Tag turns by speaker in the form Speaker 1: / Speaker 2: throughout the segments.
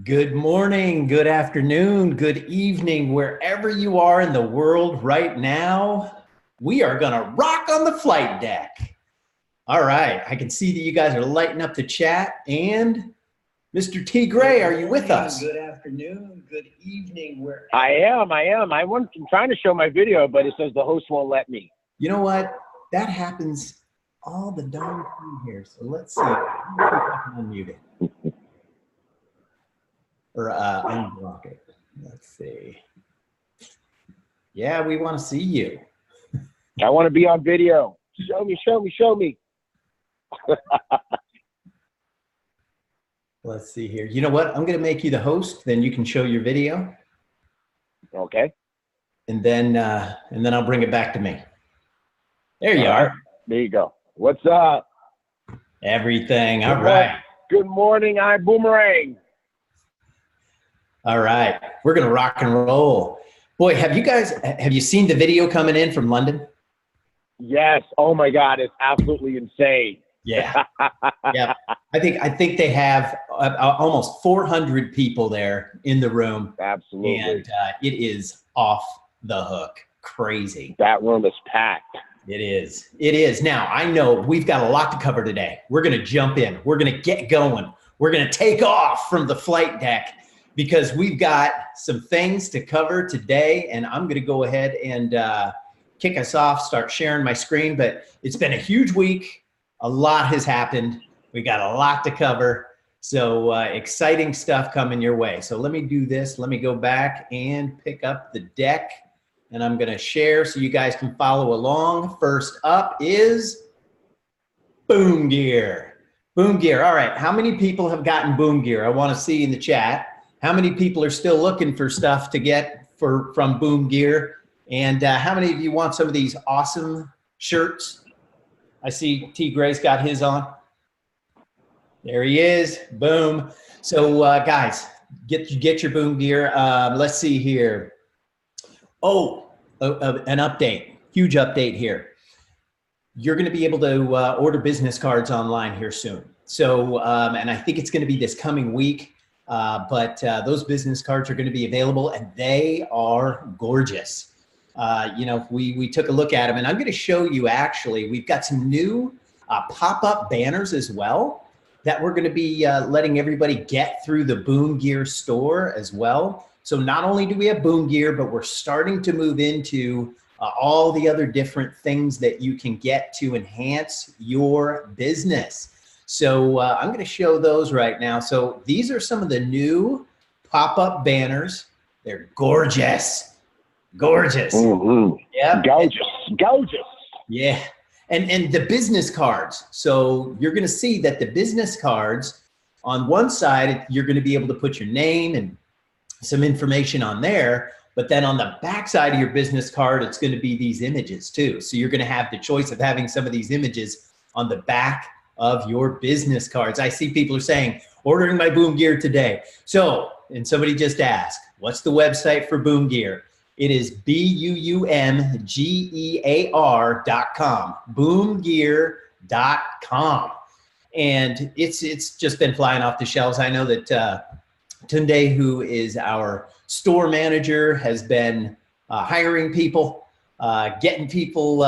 Speaker 1: Good morning, good afternoon, good evening, wherever you are in the world right now. We are going to rock on the flight deck. All right, I can see that you guys are lighting up the chat. And Mr. T. Gray, are you with us?
Speaker 2: Good afternoon, good evening, wherever.
Speaker 3: I am. I'm trying to show my video, but it says the host won't let me.
Speaker 1: You know what? That happens all the darn time here. So let's see. Let me see if I can unmute it. Or unblock it. Let's see. Yeah, we want to see you.
Speaker 3: I want to be on video. Show me, show me, show me.
Speaker 1: Let's see here. You know what? I'm going to make you the host. Then you can show your video.
Speaker 3: Okay.
Speaker 1: And then I'll bring it back to me. There you are.
Speaker 3: There you go. What's up?
Speaker 1: Everything. All right.
Speaker 3: Good morning, ibüümerang.
Speaker 1: All right. We're going to rock and roll. Boy, have you seen the video coming in from London?
Speaker 3: Yes. Oh my God. It's absolutely insane.
Speaker 1: Yeah. Yeah. I think they have almost 400 people there in the room.
Speaker 3: Absolutely.
Speaker 1: And it is off the hook. Crazy.
Speaker 3: That room is packed.
Speaker 1: It is. It is. Now, I know we've got a lot to cover today. We're going to jump in. We're going to get going. We're going to take off from the flight deck because we've got some things to cover today. And I'm going to go ahead and kick us off, start sharing my screen. But it's been a huge week. A lot has happened. We got a lot to cover. So exciting stuff coming your way. So let me do this. Let me go back and pick up the deck. And I'm going to share so you guys can follow along. First up is Boom Gear. Boom Gear. All right. How many people have gotten Boom Gear? I want to see in the chat. How many people are still looking for stuff to get from Boom Gear? And how many of you want some of these awesome shirts? I see T. Gray's got his on. There he is. Boom. So guys, get your Boom Gear. Let's see here. Oh, an update. Huge update here. You're going to be able to order business cards online here soon. So, and I think it's going to be this coming week. But those business cards are going to be available, and they are gorgeous. You know, we took a look at them, and I'm going to show you actually, we've got some new pop-up banners as well that we're going to be letting everybody get through the Boom Gear store as well. So not only do we have Boom Gear, but we're starting to move into all the other different things that you can get to enhance your business. So I'm going to show those right now. So these are some of the new pop-up banners. They're gorgeous. Gorgeous.
Speaker 3: Mm-hmm.
Speaker 1: Yeah.
Speaker 3: Gorgeous. Gorgeous.
Speaker 1: Yeah. And the business cards. So you're going to see that the business cards on one side, you're going to be able to put your name and some information on there. But then on the back side of your business card, it's going to be these images too. So you're going to have the choice of having some of these images on the back of your business cards. I see people are saying, ordering my Boom Gear today. So, and somebody just asked, what's the website for Boom Gear? It is BUUMGEAR.com, boomgear.com. And it's just been flying off the shelves. I know that Tunde, who is our store manager, has been hiring people, getting people,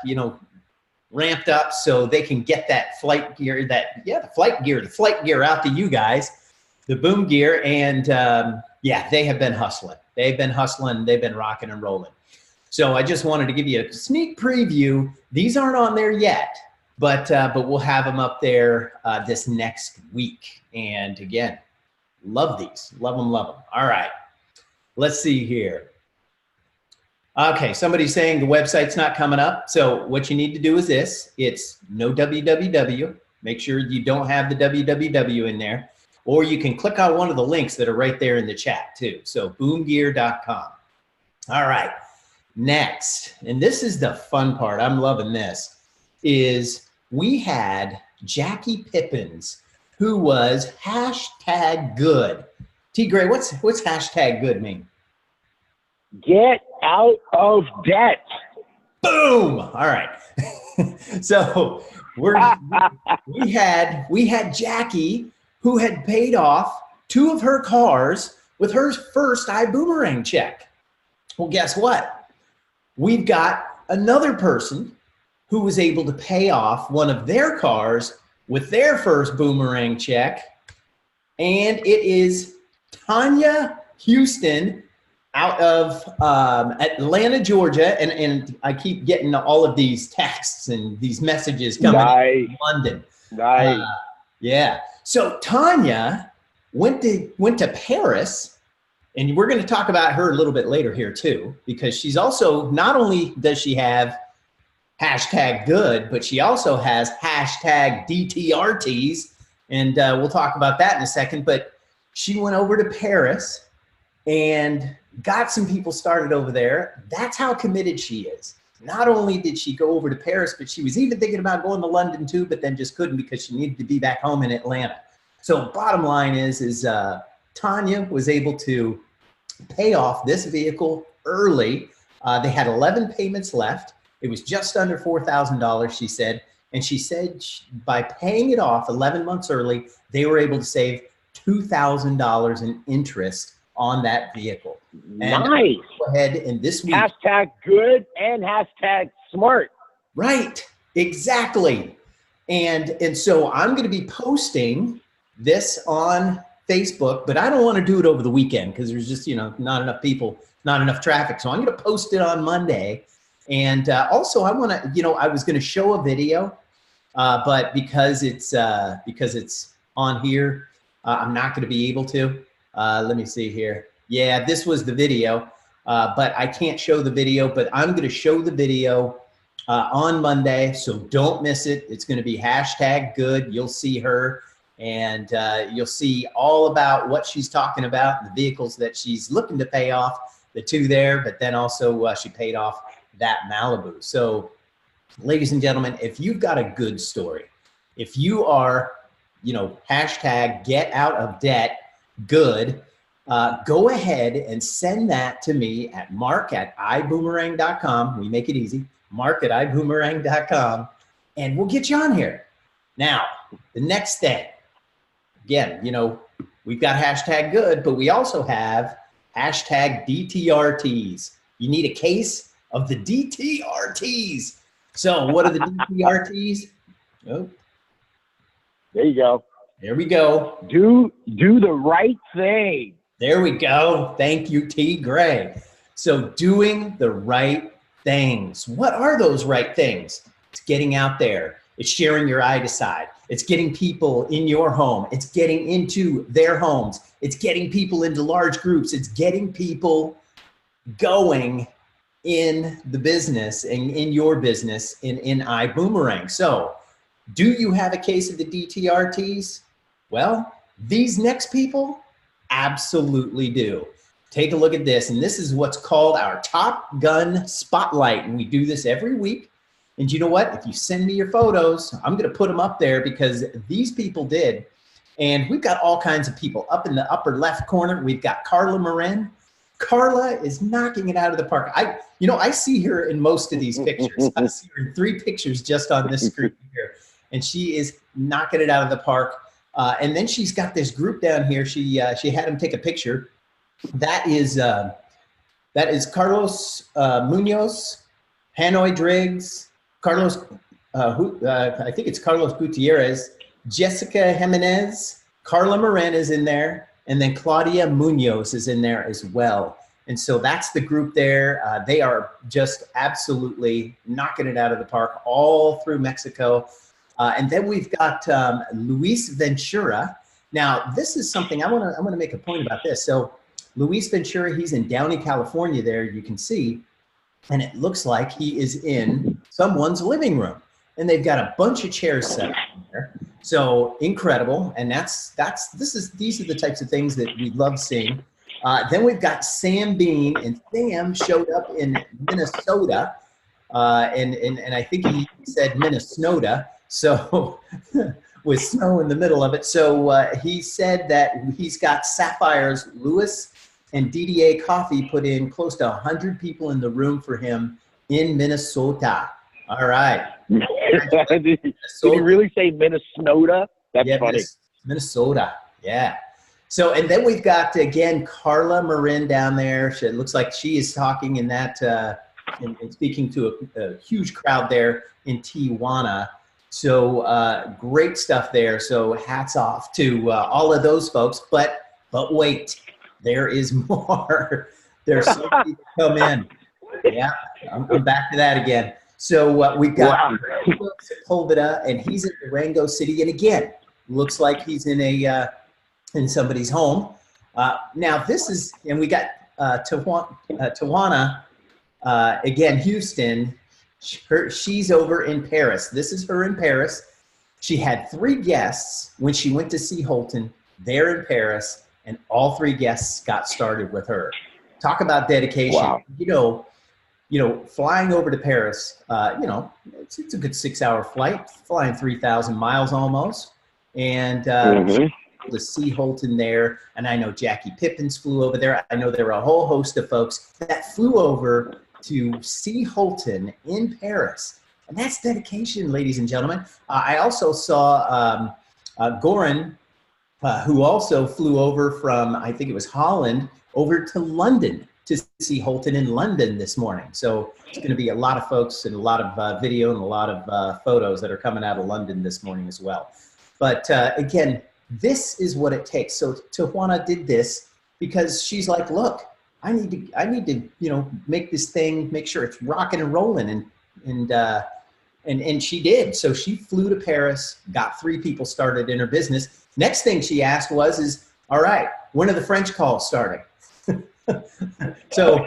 Speaker 1: you know, ramped up so they can get that flight gear, the flight gear out to you guys, the Boom Gear. And yeah, they have been hustling. They've been hustling. They've been rocking and rolling. So I just wanted to give you a sneak preview. These aren't on there yet, but we'll have them up there this next week. And again, love these. Love them, love them. All right. Let's see here. Okay, somebody's saying the website's not coming up. So what you need to do is this. It's no www. Make sure you don't have the www in there. Or you can click on one of the links that are right there in the chat too. So boomgear.com. All right, next, and this is the fun part, I'm loving this, is we had Jackie Pippins, who was #good. T. Gray, what's #good mean?
Speaker 3: Get out of debt.
Speaker 1: Boom. All right. So we had Jackie, who had paid off 2 of her cars with her first iboomerang check. Well, guess what? We've got another person who was able to pay off one of their cars with their first boomerang check. And it is Tanya Houston out of Atlanta, Georgia. And I keep getting all of these texts and these messages coming from London.
Speaker 3: Nice.
Speaker 1: Yeah. So Tanya went to Paris, and we're going to talk about her a little bit later here too, because she's also, not only does she have #good, but she also has #DTRTs, and we'll talk about that in a second. But she went over to Paris and got some people started over there. That's how committed she is. Not only did she go over to Paris, but she was even thinking about going to London too, but then just couldn't because she needed to be back home in Atlanta. So bottom line is Tanya was able to pay off this vehicle early. They had 11 payments left. It was just under $4,000, she said. And she said by paying it off 11 months early, they were able to save $2,000 in interest on that vehicle. And
Speaker 3: nice.
Speaker 1: Go ahead and this week.
Speaker 3: #good and #smart.
Speaker 1: Right, exactly. And so I'm going to be posting this on Facebook, but I don't want to do it over the weekend because there's just, not enough people, not enough traffic. So I'm going to post it on Monday. And also I want to, I was going to show a video, but because it's on here, I'm not going to be able to. Let me see here. Yeah, this was the video, but I can't show the video, but I'm going to show the video on Monday. So don't miss it. It's going to be #good. You'll see her, and you'll see all about what she's talking about, the vehicles that she's looking to pay off, the 2 there, but then also she paid off that Malibu. So ladies and gentlemen, if you've got a good story, if you are, #get out of debt good, go ahead and send that to me at mark@iboomerang.com. We make it easy, mark@iboomerang.com, and we'll get you on here. Now, the next thing, again, we've got #good, but we also have #DTRTs. You need a case of the DTRTs. So what are the DTRTs? Oh,
Speaker 3: there you go.
Speaker 1: There we go.
Speaker 3: Do the right thing.
Speaker 1: There we go. Thank you, T. Gray. So doing the right things. What are those right things? It's getting out there. It's sharing your side. It's getting people in your home. It's getting into their homes. It's getting people into large groups. It's getting people going in the business and in your business in iboomerang. So do you have a case of the DTRTs? Well, these next people absolutely do. Take a look at this. And this is what's called our Top Gun Spotlight. And we do this every week. And you know what? If you send me your photos, I'm going to put them up there because these people did. And we've got all kinds of people. Up in the upper left corner, we've got Carla Marin. Carla is knocking it out of the park. I see her in most of these pictures. I see her in 3 pictures just on this screen here. And she is knocking it out of the park. And then she's got this group down here. She had him take a picture. That is Carlos Munoz, Hanoi Driggs, Carlos, I think it's Carlos Gutierrez, Jessica Jimenez, Carla Marin is in there, and then Claudia Munoz is in there as well. And so that's the group there. They are just absolutely knocking it out of the park all through Mexico. And then we've got Luis Ventura. Now, this is something I want to make a point about this. So Luis Ventura, he's in Downey, California there, you can see. And it looks like he is in someone's living room. And they've got a bunch of chairs set up there. So incredible. And these are the types of things that we love seeing. Then we've got Sam Bean, and Sam showed up in Minnesota. And I think he said Minnesota. So with snow in the middle of it. So he said that he's got Sapphires, Lewis, and DDA Coffee put in close to 100 people in the room for him in Minnesota. All right.
Speaker 3: Did he really say Minnesota? That's funny.
Speaker 1: Minnesota. Yeah. So, and then we've got, again, Carla Marin down there. It looks like she is talking in that, and speaking to a huge crowd there in Tijuana. So great stuff there. So hats off to all of those folks. But wait, there is more. There's somebody to come in. Yeah, I'm back to that again. So we've got Sepulveda, and he's in Durango City. And again, looks like he's in a in somebody's home. Now this is, and we got Tijuana, again, Houston. She's over in Paris. This is her in Paris. She had 3 guests when she went to see Holton there in Paris, and all 3 guests got started with her. Talk about dedication.
Speaker 3: Wow.
Speaker 1: You know, flying over to Paris, you know, it's a good 6-hour flight, flying 3,000 miles almost. And to see Holton there. And I know Jackie Pippins flew over there. I know there were a whole host of folks that flew over to see Holton in Paris. And that's dedication, ladies and gentlemen. I also saw Goran, who also flew over from, I think it was Holland, over to London to see Holton in London this morning. So it's going to be a lot of folks and a lot of video and a lot of photos that are coming out of London this morning as well. But again, this is what it takes. So Tijuana did this because she's like, look, I need to, you know, make this thing, make sure it's rocking and rolling. And she did. So she flew to Paris, got 3 people started in her business. Next thing she asked was, all right, when are the French calls starting? so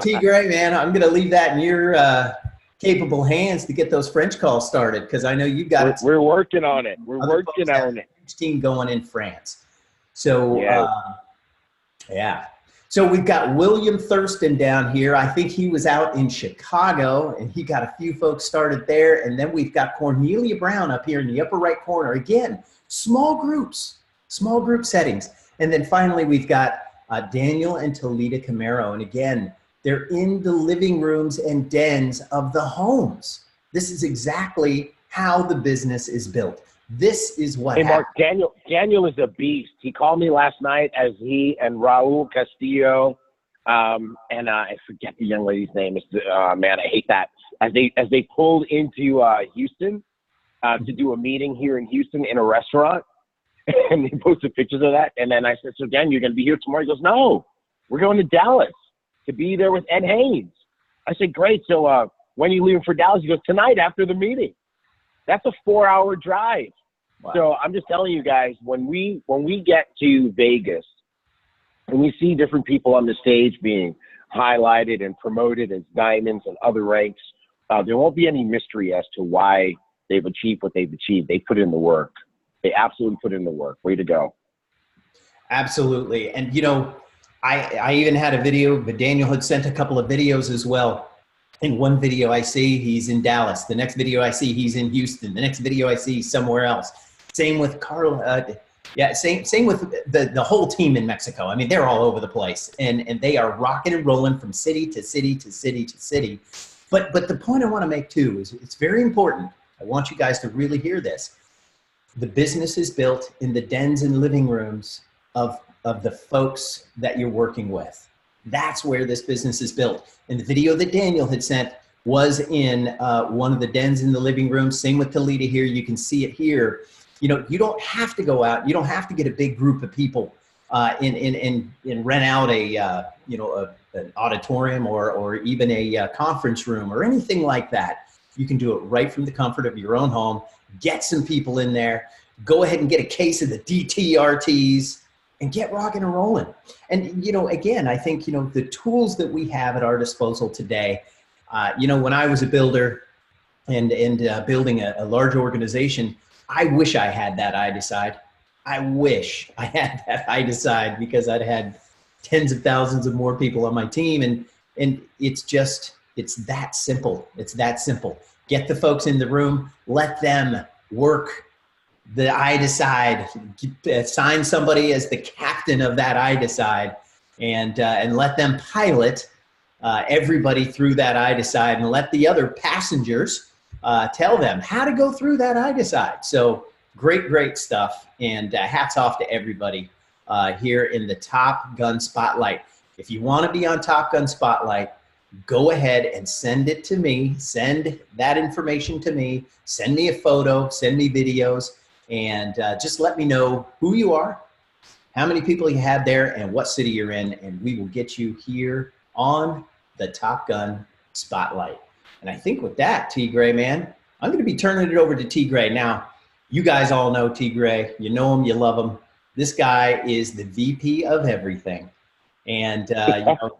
Speaker 1: T Gray, man, I'm going to leave that in your capable hands to get those French calls started, because I know you've got
Speaker 3: we're working on it. We're working on it.
Speaker 1: Team going in France. So yeah. So we've got William Thurston down here. I think he was out in Chicago, and he got a few folks started there. And then we've got Cornelia Brown up here in the upper right corner. Again, small group settings. And then finally we've got Daniel and Talita Camaro. And again, they're in the living rooms and dens of the homes. This is exactly how the business is built. This is what
Speaker 3: Mark, Daniel is a beast. He called me last night as he and Raul Castillo, and I forget the young lady's name. It's man, I hate that. As they pulled into Houston to do a meeting here in Houston in a restaurant, and they posted pictures of that. And then I said, so Dan, you're going to be here tomorrow? He goes, no, we're going to Dallas to be there with Ed Haynes. I said, great. So when are you leaving for Dallas? He goes, tonight after the meeting. That's a 4-hour drive. Wow. So I'm just telling you guys, when we get to Vegas and we see different people on the stage being highlighted and promoted as diamonds and other ranks, there won't be any mystery as to why they've achieved what they've achieved. They put in the work. They absolutely put in the work. Way to go.
Speaker 1: Absolutely. And, you know, I even had a video, but Daniel had sent a couple of videos as well. In one video I see he's in Dallas. The next video I see he's in Houston. The next video I see somewhere else. Same with Carl. Same with the whole team in Mexico. I mean, they're all over the place, and they are rocking and rolling from city to city to city to city. But the point I want to make too is it's very important. I want you guys to really hear this. The business is built in the dens and living rooms of the folks that you're working with. That's where this business is built. And the video that Daniel had sent was in one of the dens in the living room. Same with Talita here. You can see it here. You know, you don't have to go out. You don't have to get a big group of people and rent out an auditorium or even a conference room or anything like that. You can do it right from the comfort of your own home. Get some people in there. Go ahead and get a case of the DTRTs. And get rocking and rolling. And, you know, again, I think, you know, the tools that we have at our disposal today, you know, when I was a builder and building a large organization, I wish I had that I decide. I wish I had that I decide, because I'd had tens of thousands of more people on my team. And it's that simple. It's that simple. Get the folks in the room, let them work the I decide, assign somebody as the captain of that I decide, and let them pilot everybody through that I decide, and let the other passengers tell them how to go through that I decide. So great stuff, and hats off to everybody here in the Top Gun Spotlight. If you want to be on Top Gun Spotlight, go ahead and send it to me. Send that information to me. Send me a photo, send me videos, and just let me know who you are, how many people you had there, and what city you're in, and we will get you here on the Top Gun Spotlight. And I think with that, T. Gray, man, I'm going to be turning it over to T. Gray. Now, you guys all know T. Gray. You know him, you love him. This guy is the VP of everything. And, you know,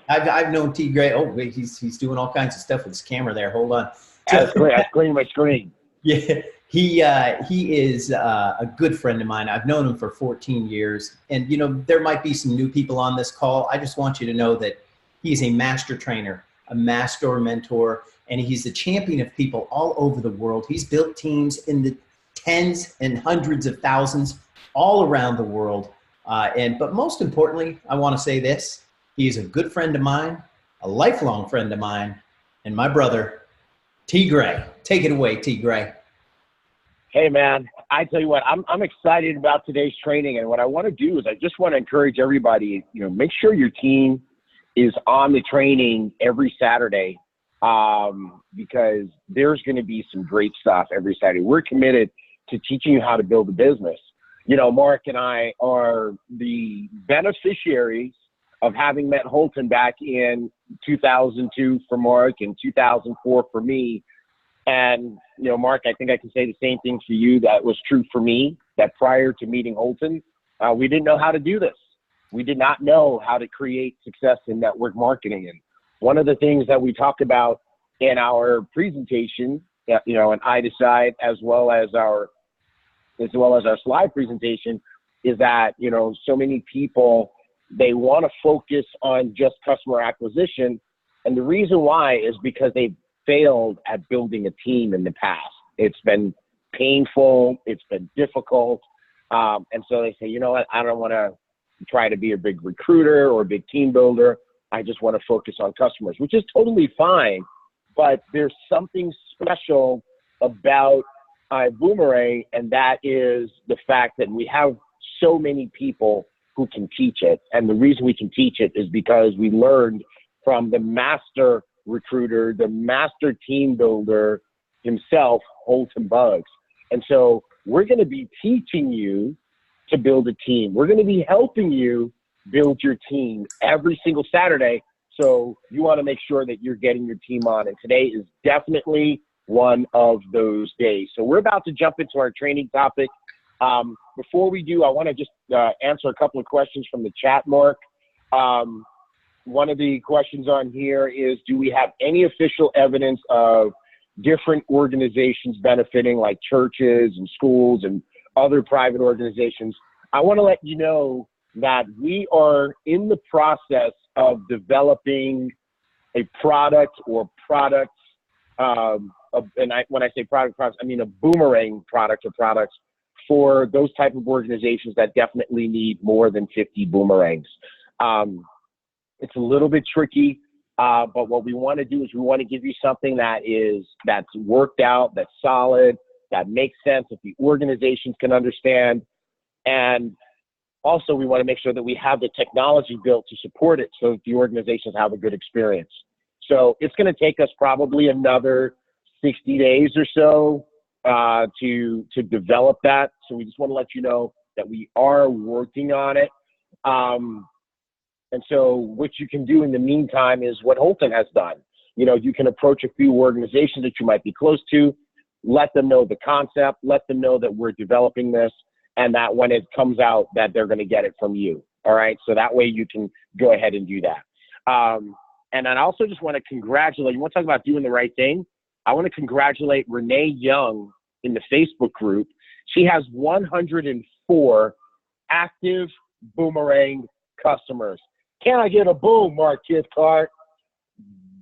Speaker 1: I've known T. Gray. Oh, wait, he's doing all kinds of stuff with his camera there. Hold on.
Speaker 3: That's great. That's clearing my screen.
Speaker 1: Yeah, he is a good friend of mine. I've known him for 14 years. And, you know, there might be some new people on this call. I just want you to know that he's a master trainer, a master mentor, and he's a champion of people all over the world. He's built teams in the tens and hundreds of thousands all around the world. But most importantly, I want to say this. He is a good friend of mine, a lifelong friend of mine, and my brother, T. Gray. Take it away, T. Gray.
Speaker 3: Hey, man, I tell you what, I'm excited about today's training. And what I want to do is I just want to encourage everybody, you know, make sure your team is on the training every Saturday, because there's going to be some great stuff every Saturday. We're committed to teaching you how to build a business. You know, Mark and I are the beneficiaries of having met Holton back in 2002 for Mark and 2004 for me. And, you know, Mark, I think I can say the same thing for you. That was true for me, that prior to meeting Holton, we didn't know how to do this. We did not know how to create success in network marketing. And one of the things that we talked about in our presentation, you know, and I decide as well as our slide presentation, is that, you know, so many people, they want to focus on just customer acquisition. And the reason why is because they've failed at building a team in the past. It's been painful. It's been difficult. And so they say, you know what, I don't want to try to be a big recruiter or a big team builder. I just want to focus on customers, which is totally fine. But there's something special about ibüümerang, and that is the fact that we have so many people who can teach it. And the reason we can teach it is because we learned from the master recruiter, the master team builder himself, Holton Buggs. And so we're going to be teaching you to build a team. We're going to be helping you build your team every single Saturday. So you want to make sure that you're getting your team on. And today is definitely one of those days. So we're about to jump into our training topic. Before we do, I want to just answer a couple of questions from the chat, Mark. One of the questions on here is, do we have any official evidence of different organizations benefiting, like churches and schools and other private organizations? I want to let you know that we are in the process of developing a product or products, when I say products, I mean a boomerang product or products for those type of organizations that definitely need more than 50 boomerangs. It's a little bit tricky, but what we want to do is we want to give you something that's worked out, that's solid, that makes sense, that the organizations can understand. And also we want to make sure that we have the technology built to support it so that the organizations have a good experience. So it's going to take us probably another 60 days or so to develop that. So we just want to let you know that we are working on it. And so what you can do in the meantime is what Holton has done. You know, you can approach a few organizations that you might be close to, let them know the concept, let them know that we're developing this, and that when it comes out that they're going to get it from you. All right. So that way you can go ahead and do that. And I also just want to congratulate, you want to talk about doing the right thing? I want to congratulate Renee Young in the Facebook group. She has 104 active boomerang customers. Can I get a boom, Mark Kithcart?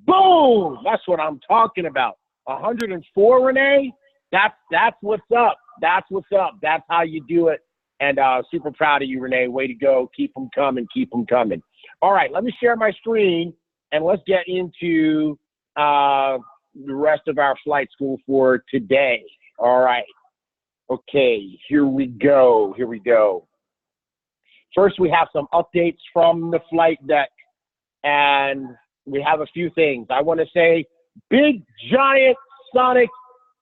Speaker 3: Boom! That's what I'm talking about. 104, Renee? That's what's up. That's what's up. That's how you do it. And super proud of you, Renee. Way to go. Keep them coming. Keep them coming. All right, let me share my screen, and let's get into the rest of our flight school for today. All right. Okay, here we go. Here we go. first we have some updates from the flight deck, and we have a few things. I want to say big, giant, sonic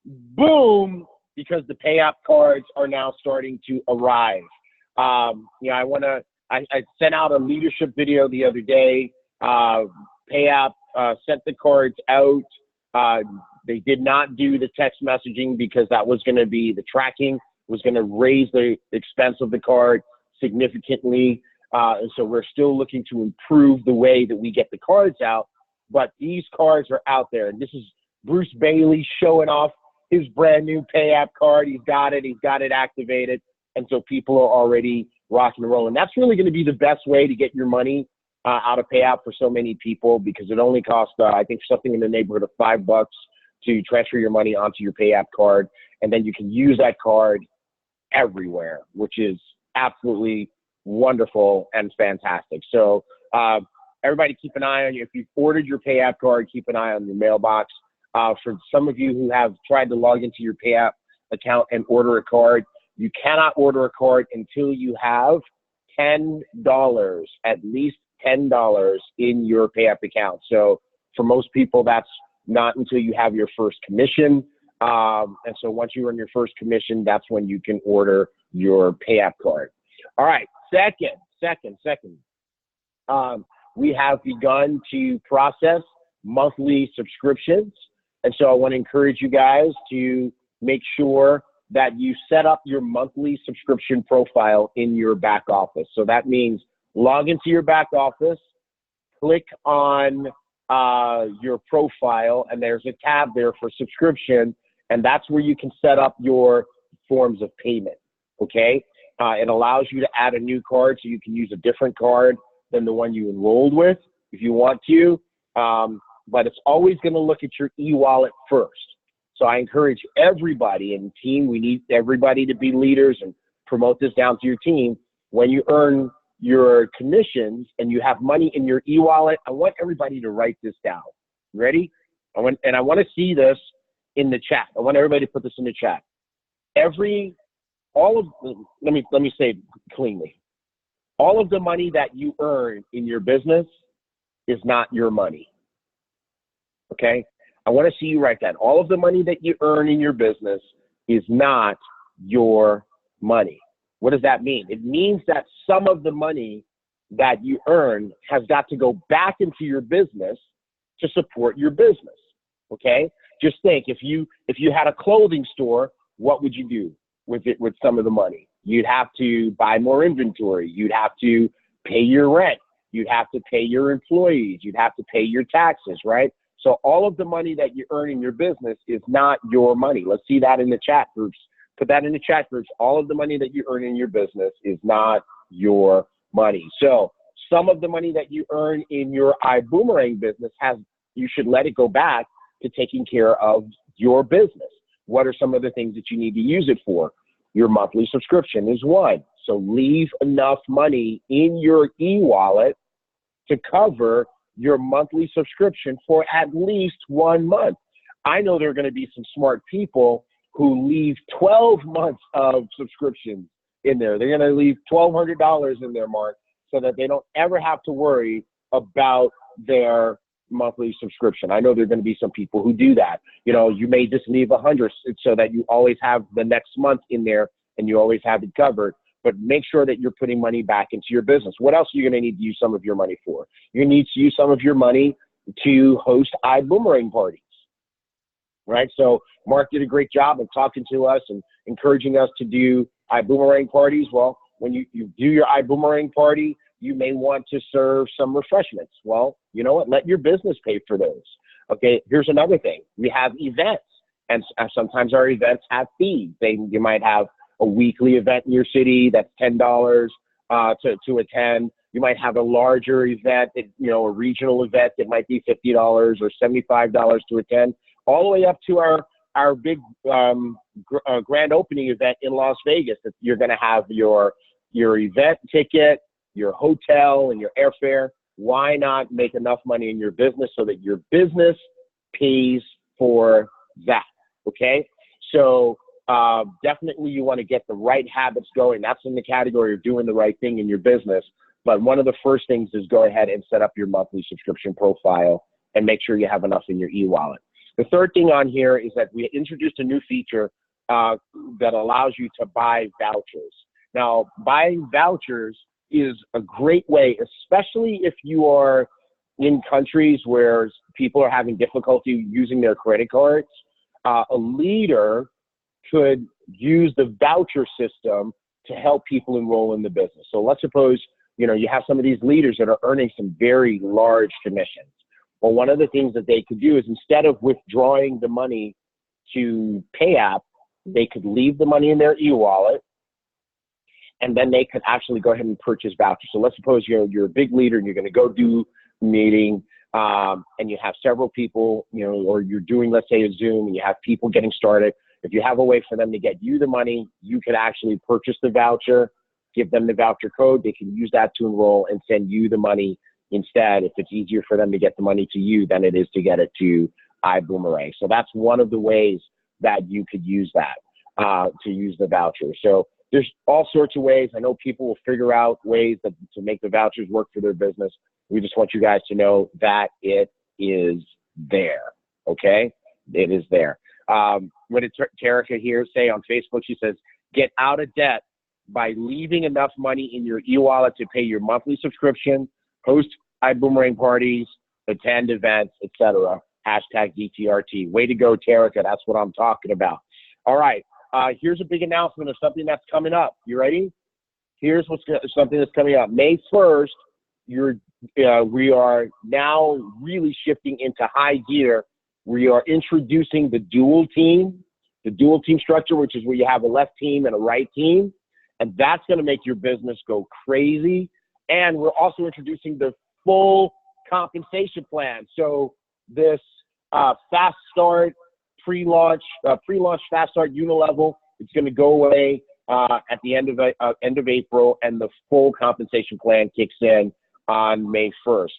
Speaker 3: boom, because the pay app cards are now starting to arrive. I sent out a leadership video the other day. Pay app sent the cards out. They did not do the text messaging because that was going to be the tracking, was going to raise the expense of the card significantly. And so we're still looking to improve the way that we get the cards out. But these cards are out there. And this is Bruce Bailey showing off his brand new pay app card. He's got it activated. And so people are already rocking and rolling. That's really going to be the best way to get your money out of pay app for so many people, because it only costs, I think, something in the neighborhood of $5 to transfer your money onto your pay app card. And then you can use that card everywhere, which is absolutely wonderful and fantastic. So everybody keep an eye on you. If you've ordered your pay app card, keep an eye on your mailbox. For some of you who have tried to log into your pay app account and order a card, you cannot order a card until you have $10, at least $10 in your pay app account. So for most people, that's not until you have your first commission. And so once you earn your first commission, that's when you can order your pay app card. All right, second, we have begun to process monthly subscriptions. And so I want to encourage you guys to make sure that you set up your monthly subscription profile in your back office. So that means log into your back office, click on your profile, and there's a tab there for subscription, and that's where you can set up your forms of payment, okay? It allows you to add a new card, so you can use a different card than the one you enrolled with if you want to, but it's always going to look at your e-wallet first. So I encourage everybody in the team, we need everybody to be leaders and promote this down to your team. When you earn your commissions and you have money in your e-wallet, I want everybody to write this down. Ready? I want to see this in the chat. I want everybody to put this in the chat. Let me say it cleanly. All of the money that you earn in your business is not your money. Okay? I want to see you write that. All of the money that you earn in your business is not your money. What does that mean? It means that some of the money that you earn has got to go back into your business to support your business. Okay? Just think, if you had a clothing store, what would you do with it, with some of the money? You'd have to buy more inventory. You'd have to pay your rent. You'd have to pay your employees. You'd have to pay your taxes, right? So all of the money that you earn in your business is not your money. Let's see that in the chat groups. Put that in the chat groups. All of the money that you earn in your business is not your money. So some of the money that you earn in your iboomerang business you should let it go back to taking care of your business. What are some of the things that you need to use it for? Your monthly subscription is one. So leave enough money in your e-wallet to cover your monthly subscription for at least 1 month. I know there are going to be some smart people who leave 12 months of subscriptions in there. They're going to leave $1,200 in there, Mark, so that they don't ever have to worry about their monthly subscription. I know there are going to be some people who do that. You know, you may just leave 100 so that you always have the next month in there and you always have it covered. But make sure that you're putting money back into your business. What else are you going to need to use some of your money for? You're going to need to use some of your money to host iboomerang parties, right? So Mark did a great job of talking to us and encouraging us to do iboomerang parties. Well, when you do your iboomerang party, you may want to serve some refreshments. Well, you know what? Let your business pay for those. Okay, here's another thing. We have events, and sometimes our events have fees. You might have a weekly event in your city that's $10 to attend. You might have a larger event, a regional event that might be $50 or $75 to attend, all the way up to our big grand opening event in Las Vegas. That you're going to have your event ticket, your hotel, and your airfare. Why not make enough money in your business so that your business pays for that? Okay, so definitely you want to get the right habits going. That's in the category of doing the right thing in your business. But one of the first things is go ahead and set up your monthly subscription profile and make sure you have enough in your e-wallet. The third thing on here is that we introduced a new feature that allows you to buy vouchers. Now, buying vouchers is a great way, especially if you are in countries where people are having difficulty using their credit cards. A leader could use the voucher system to help people enroll in the business. So let's suppose, you know, you have some of these leaders that are earning some very large commissions. Well, one of the things that they could do is instead of withdrawing the money to pay app, they could leave the money in their e-wallet, and then they could actually go ahead and purchase vouchers. So let's suppose you're a big leader and you're going to go do a meeting, and you have several people, you know, or you're doing, let's say, a Zoom, and you have people getting started. If you have a way for them to get you the money, you could actually purchase the voucher, give them the voucher code. They can use that to enroll and send you the money instead, if it's easier for them to get the money to you than it is to get it to iboomerang. So that's one of the ways that you could use that, to use the voucher. So there's all sorts of ways. I know people will figure out ways to make the vouchers work for their business. We just want you guys to know that it is there, okay? It is there. What did Terica here say on Facebook? She says, get out of debt by leaving enough money in your e-wallet to pay your monthly subscription, host iboomerang parties, attend events, etc. Hashtag DTRT. Way to go, Terica. That's what I'm talking about. All right. Here's a big announcement of something that's coming up. You ready? Here's something that's coming up. May 1st, we are now really shifting into high gear. We are introducing the dual team structure, which is where you have a left team and a right team. And that's going to make your business go crazy. And we're also introducing the full compensation plan. So this fast start, pre-launch fast start unilevel, it's going to go away at the end of April, and the full compensation plan kicks in on May 1st.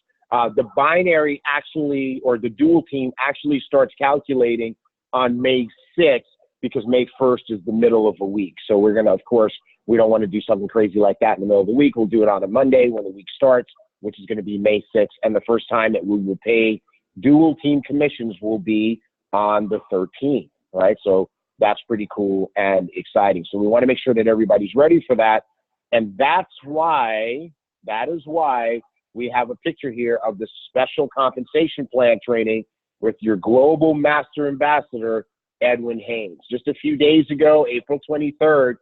Speaker 3: The binary actually, or the dual team actually starts calculating on May 6th, because May 1st is the middle of a week. So we're going to, of course, we don't want to do something crazy like that in the middle of the week. We'll do it on a Monday when the week starts, which is going to be May 6th. And the first time that we will pay dual team commissions will be on the 13th, right? So that's pretty cool and exciting. So we want to make sure that everybody's ready for that. And that is why we have a picture here of the special compensation plan training with your global master ambassador, Edwin Haynes. Just a few days ago, April 23rd,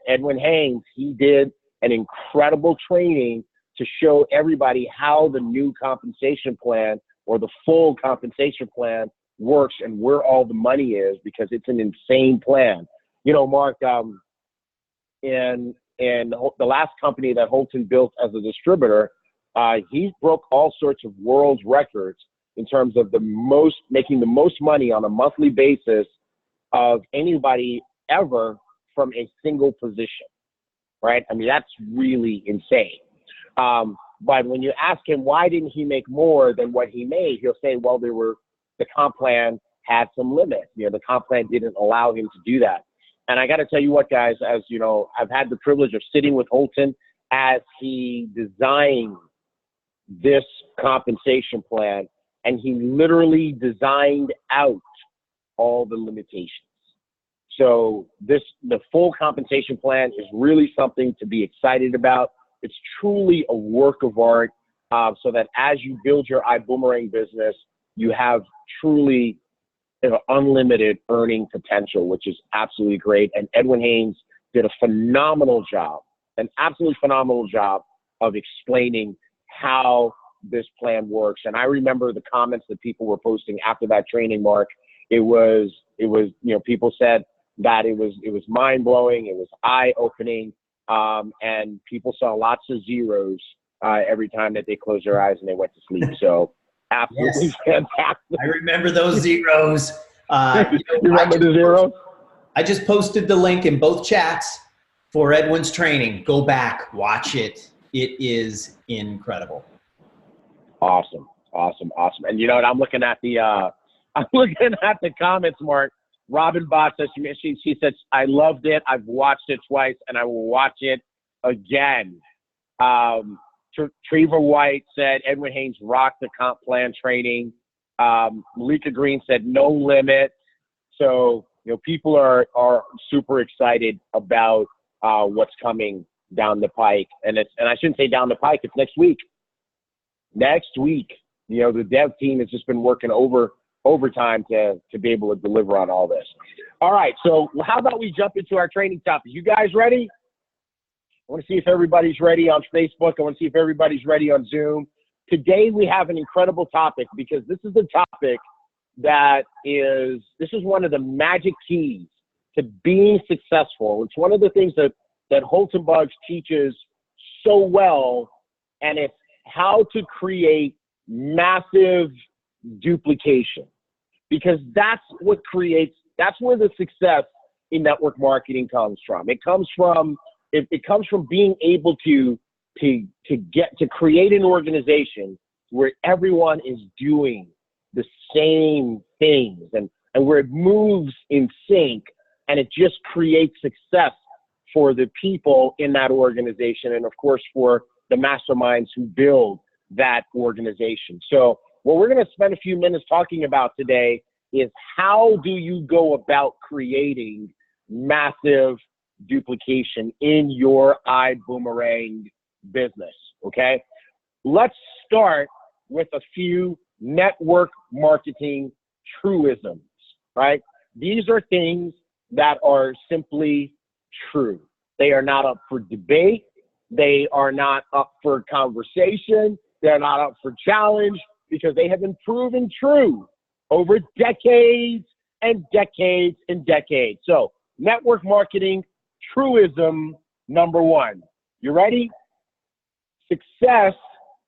Speaker 3: Edwin Haynes, he did an incredible training to show everybody how the new compensation plan, or the full compensation plan, works and where all the money is, because it's an insane plan. You know, Mark, in the last company that Holton built as a distributor, he broke all sorts of world records in terms of making the most money on a monthly basis of anybody ever from a single position, right? I mean, that's really insane. But when you ask him why didn't he make more than what he made, he'll say, well, the comp plan had some limits. You know, the comp plan didn't allow him to do that. And I got to tell you what, guys, as you know, I've had the privilege of sitting with Holton as he designed this compensation plan, and he literally designed out all the limitations. So the full compensation plan is really something to be excited about. It's truly a work of art, so that as you build your iboomerang business, you have truly unlimited earning potential, which is absolutely great. And Edwin Haynes did a phenomenal job, an absolutely phenomenal job of explaining how this plan works. And I remember the comments that people were posting after that training, Mark. It was, you know, people said that it was mind blowing. It was eye opening. And people saw lots of zeros every time that they closed their eyes and they went to sleep. So absolutely fantastic.
Speaker 1: I remember those zeros.
Speaker 3: You remember the zeros?
Speaker 1: I just posted the link in both chats for Edwin's training. Go back, watch it. It is incredible.
Speaker 3: Awesome. And you know what? I'm looking at the comments, Mark. Robin Bott says, she says, I loved it. I've watched it twice and I will watch it again. Trevor White said, Edwin Haynes rocked the comp plan training. Malika Green said, no limit. So, people are super excited about what's coming down the pike. And I shouldn't say down the pike, it's next week. Next week, the dev team has just been working overtime to be able to deliver on all this. All right, so how about we jump into our training topic? You guys ready? I want to see if everybody's ready on Facebook. I want to see if everybody's ready on Zoom. Today we have an incredible topic because this is the topic this is one of the magic keys to being successful. It's one of the things that Holton Buggs teaches so well, and it's how to create massive duplication. Because that's where the success in network marketing comes from. It comes from being able to create an organization where everyone is doing the same things and where it moves in sync, and it just creates success for the people in that organization and, of course, for the masterminds who build that organization. So what we're going to spend a few minutes talking about today is how do you go about creating massive duplication in your ibüümerang business, okay? Let's start with a few network marketing truisms, right? These are things that are simply true. They are not up for debate. They are not up for conversation. They're not up for challenge because they have been proven true over decades and decades and decades. So, network marketing truism number one. You ready? Success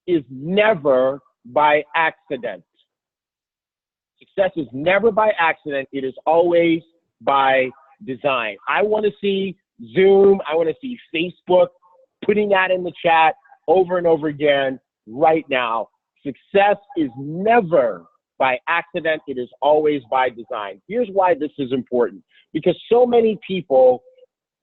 Speaker 3: is never by accident. Success is never by accident. It is always by design. I want to see Zoom. I want to see Facebook putting that in the chat over and over again right now. Success is never by accident. It is always by design. Here's why this is important. Because so many people,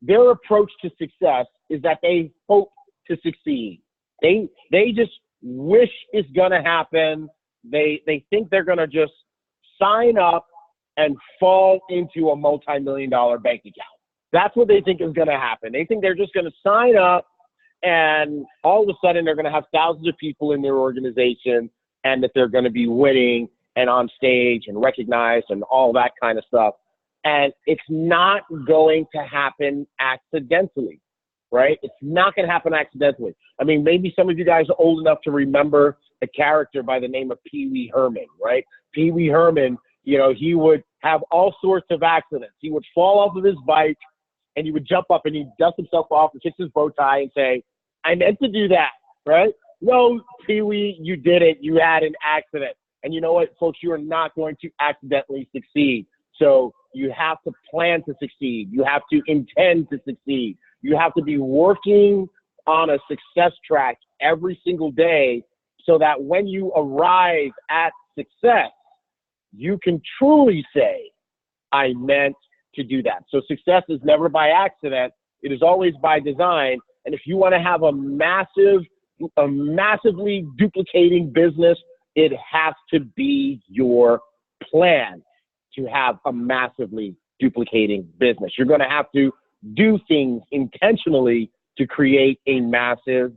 Speaker 3: their approach to success is that they hope to succeed. They just wish it's going to happen. They think they're going to just sign up and fall into a multi-million-dollar bank account. That's what they think is going to happen. They think they're just going to sign up and all of a sudden they're going to have thousands of people in their organization and that they're going to be winning and on stage and recognized and all that kind of stuff. And it's not going to happen accidentally, right? It's not going to happen accidentally. I mean, maybe some of you guys are old enough to remember a character by the name of Pee Wee Herman, right? Pee Wee Herman, he would have all sorts of accidents. He would fall off of his bike and he would jump up and he'd dust himself off and fix his bow tie and say, I meant to do that, right? No, Pee Wee, you did it. You had an accident. And you know what, folks, you are not going to accidentally succeed. So you have to plan to succeed. You have to intend to succeed. You have to be working on a success track every single day so that when you arrive at success, you can truly say, I meant to do that. So success is never by accident. It is always by design. And if you want to have a massively duplicating business, it has to be your plan to have a massively duplicating business. You're going to have to do things intentionally to create a massive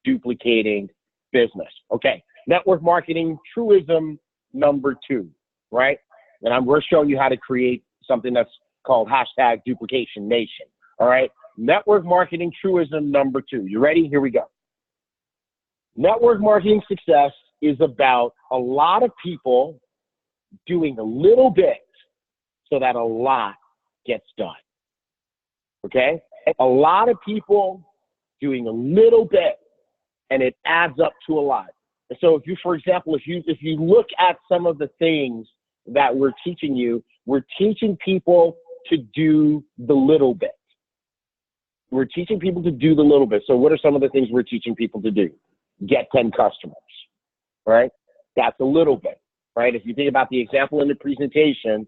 Speaker 3: duplicating business. Okay, network marketing truism number two, right? And we're showing you how to create something that's called hashtag duplication nation. All right, network marketing truism number two. You ready? Here we go. Network marketing success is about a lot of people doing a little bit so that a lot gets done. Okay? A lot of people doing a little bit and it adds up to a lot. So if you, for example, if you look at some of the things that we're teaching you, we're teaching people to do the little bit. We're teaching people to do the little bit. So what are some of the things we're teaching people to do? Get 10 customers, right? That's a little bit, right? If you think about the example in the presentation,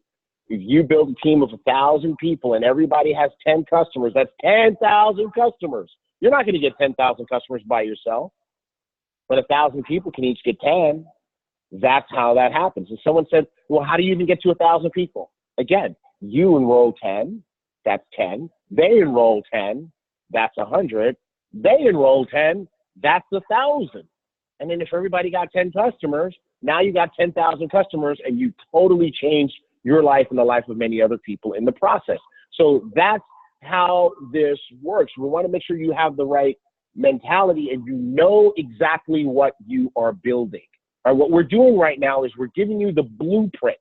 Speaker 3: If you build a team of 1,000 people and everybody has 10 customers, that's 10,000 customers. You're not going to get 10,000 customers by yourself, but 1,000 people can each get 10. That's how that happens. And someone said, well, how do you even get to 1,000 people? Again, you enroll 10, that's 10. They enroll 10, that's 100. They enroll 10, that's 1,000. And then if everybody got 10 customers, now you got 10,000 customers, and you totally changed your life and the life of many other people in the process. So that's how this works. We want to make sure you have the right mentality and you know exactly what you are building. All right, what we're doing right now is we're giving you the blueprint.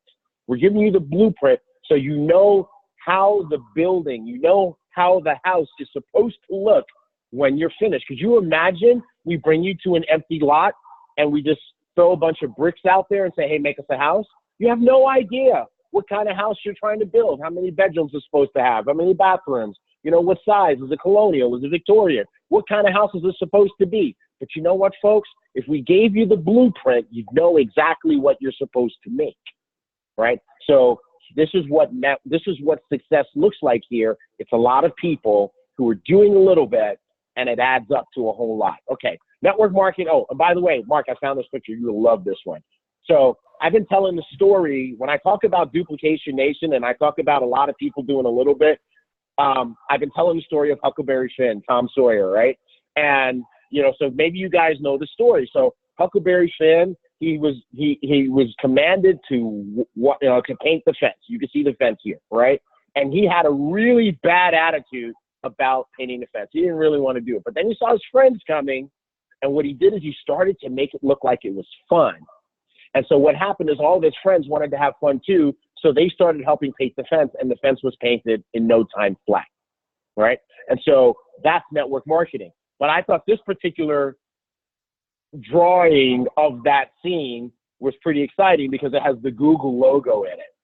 Speaker 3: We're giving you the blueprint so you know how the building, you know how the house is supposed to look when you're finished. Could you imagine we bring you to an empty lot and we just throw a bunch of bricks out there and say, hey, make us a house? You have no idea what kind of house you're trying to build, how many bedrooms it's supposed to have, how many bathrooms, you know, what size, is it colonial, is it Victorian, what kind of house is this supposed to be? But you know what, folks? If we gave you the blueprint, you'd know exactly what you're supposed to make, right? So this is what success looks like here. It's a lot of people who are doing a little bit, and it adds up to a whole lot. Okay, network marketing. Oh, and by the way, Mark, I found this picture. You'll love this one. So I've been telling the story when I talk about Duplication Nation, and I talk about a lot of people doing a little bit. I've been telling the story of Huckleberry Finn, Tom Sawyer, right? And you know, so maybe you guys know the story. So Huckleberry Finn, he was commanded to paint the fence. You can see the fence here, right? And he had a really bad attitude about painting the fence. He didn't really want to do it. But then he saw his friends coming, and what he did is he started to make it look like it was fun. And so what happened is all of his friends wanted to have fun too, so they started helping paint the fence, and the fence was painted in no time flat, right? And so that's network marketing. But I thought this particular drawing of that scene was pretty exciting because it has the Google logo in it,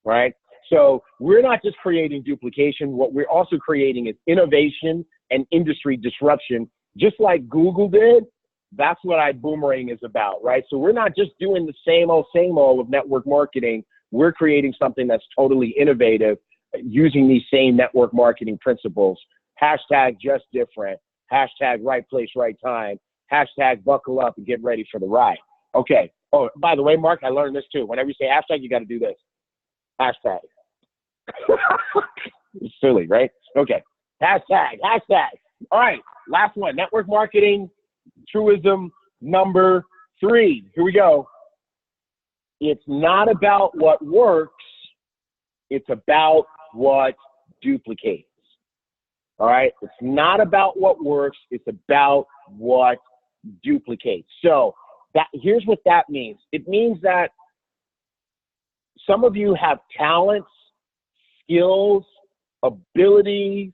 Speaker 3: right? So we're not just creating duplication. What we're also creating is innovation and industry disruption, just like Google did. That's what ibüümerang is about, right? So we're not just doing the same old with network marketing. We're creating something that's totally innovative using these same network marketing principles. Hashtag just different. Hashtag right place, right time. Hashtag buckle up and get ready for the ride. Okay. Oh, by the way, Mark, I learned this too. Whenever you say hashtag, you got to do this. Hashtag. It's silly, right? Okay. Hashtag. All right. Last one. Network marketing. Truism number 3. Here we go. It's not about what works. It's about what duplicates. All right. It's not about what works. It's about what duplicates. So here's what that means. It means that some of you have talents, skills, abilities,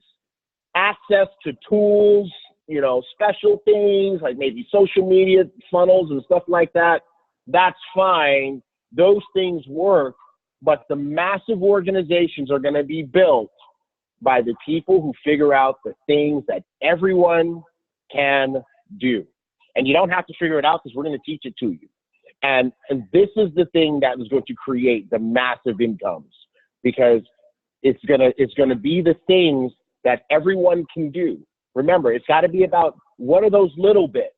Speaker 3: access to tools, you know, special things like maybe social media funnels and stuff like that. That's fine. Those things work, but the massive organizations are going to be built by the people who figure out the things that everyone can do. And you don't have to figure it out because we're going to teach it to you. And this is the thing that is going to create the massive incomes, because it's going to be the things that everyone can do. Remember, it's got to be about what are those little bits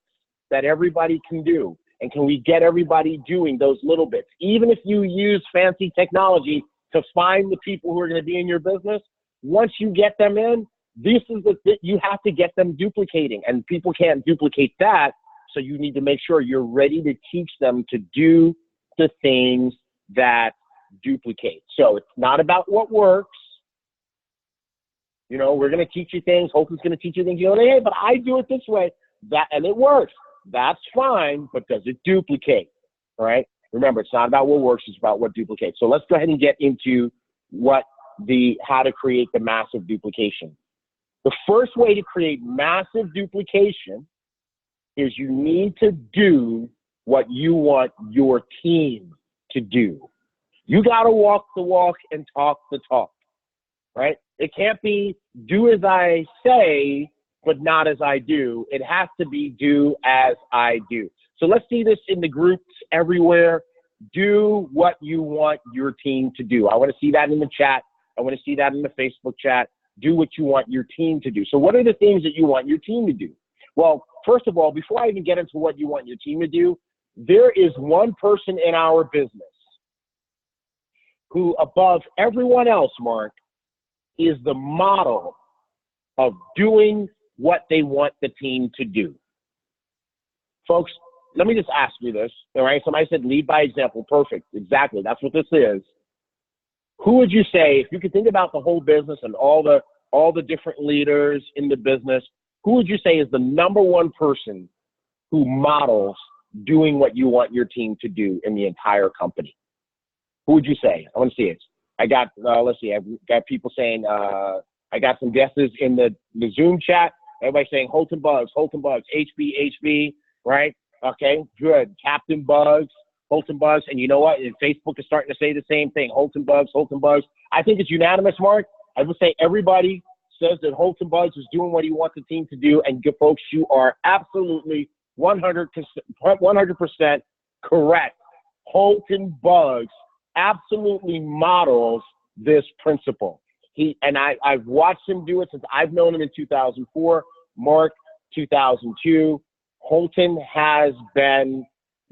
Speaker 3: that everybody can do, and can we get everybody doing those little bits? Even if you use fancy technology to find the people who are going to be in your business, once you get them in, this is you have to get them duplicating, and people can't duplicate that. So you need to make sure you're ready to teach them to do the things that duplicate. So it's not about what works. You know, we're going to teach you things. Holton's going to teach you things. You know, hey, but I do it this way. And it works. That's fine, but does it duplicate? All right. Remember, it's not about what works. It's about what duplicates. So let's go ahead and get into how to create the massive duplication. The first way to create massive duplication is you need to do what you want your team to do. You got to walk the walk and talk the talk, right? It can't be do as I say, but not as I do. It has to be do as I do. So let's see this in the groups everywhere. do what you want your team to do. I want to see that in the chat. I want to see that in the Facebook chat. Do what you want your team to do. So what are the things that you want your team to do? Well, first of all, before I even get into what you want your team to do, there is one person in our business who, above everyone else, Mark, is the model of doing what they want the team to do. Folks, let me just ask you this, all right? Somebody said lead by example. Perfect. Exactly. That's what this is. Who would you say, if you could think about the whole business and all the different leaders in the business, who would you say is the number one person who models doing what you want your team to do in the entire company? Who would you say? I want to see it. I got, let's see, I've got people saying, I got some guesses in the Zoom chat. Everybody saying Holton Buggs, HB, right? Okay, good. Captain Buggs, Holton Buggs. And you know what? And Facebook is starting to say the same thing. Holton Buggs. I think it's unanimous, Mark. I would say everybody says that Holton Buggs is doing what he wants the team to do. And folks, you are absolutely 100% correct. Holton Buggs absolutely models this principle. I've watched him do it since I've known him in 2004, Mark, 2002. Holton has been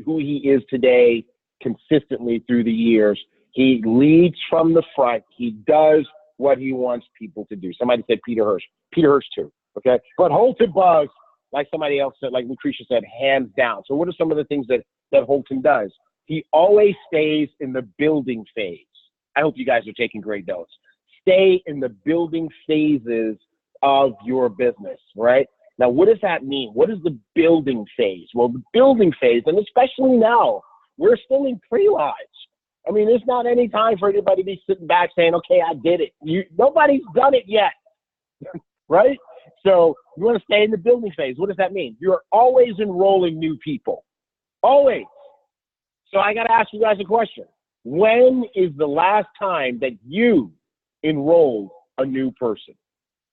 Speaker 3: who he is today consistently through the years. He leads from the front. He does what he wants people to do. Somebody said Peter Hirsch. Peter Hirsch too, okay? But Holton Buggs, like somebody else said, like Lucretia said, hands down. So what are some of the things that Holton does? He always stays in the building phase. I hope you guys are taking great notes. Stay in the building phases of your business, right? Now, what does that mean? What is the building phase? Well, the building phase, and especially now, we're still in pre-launch. I mean, there's not any time for anybody to be sitting back saying, okay, I did it. Nobody's done it yet, right? So you want to stay in the building phase. What does that mean? You're always enrolling new people, always. So I got to ask you guys a question. When is the last time that you enrolled a new person?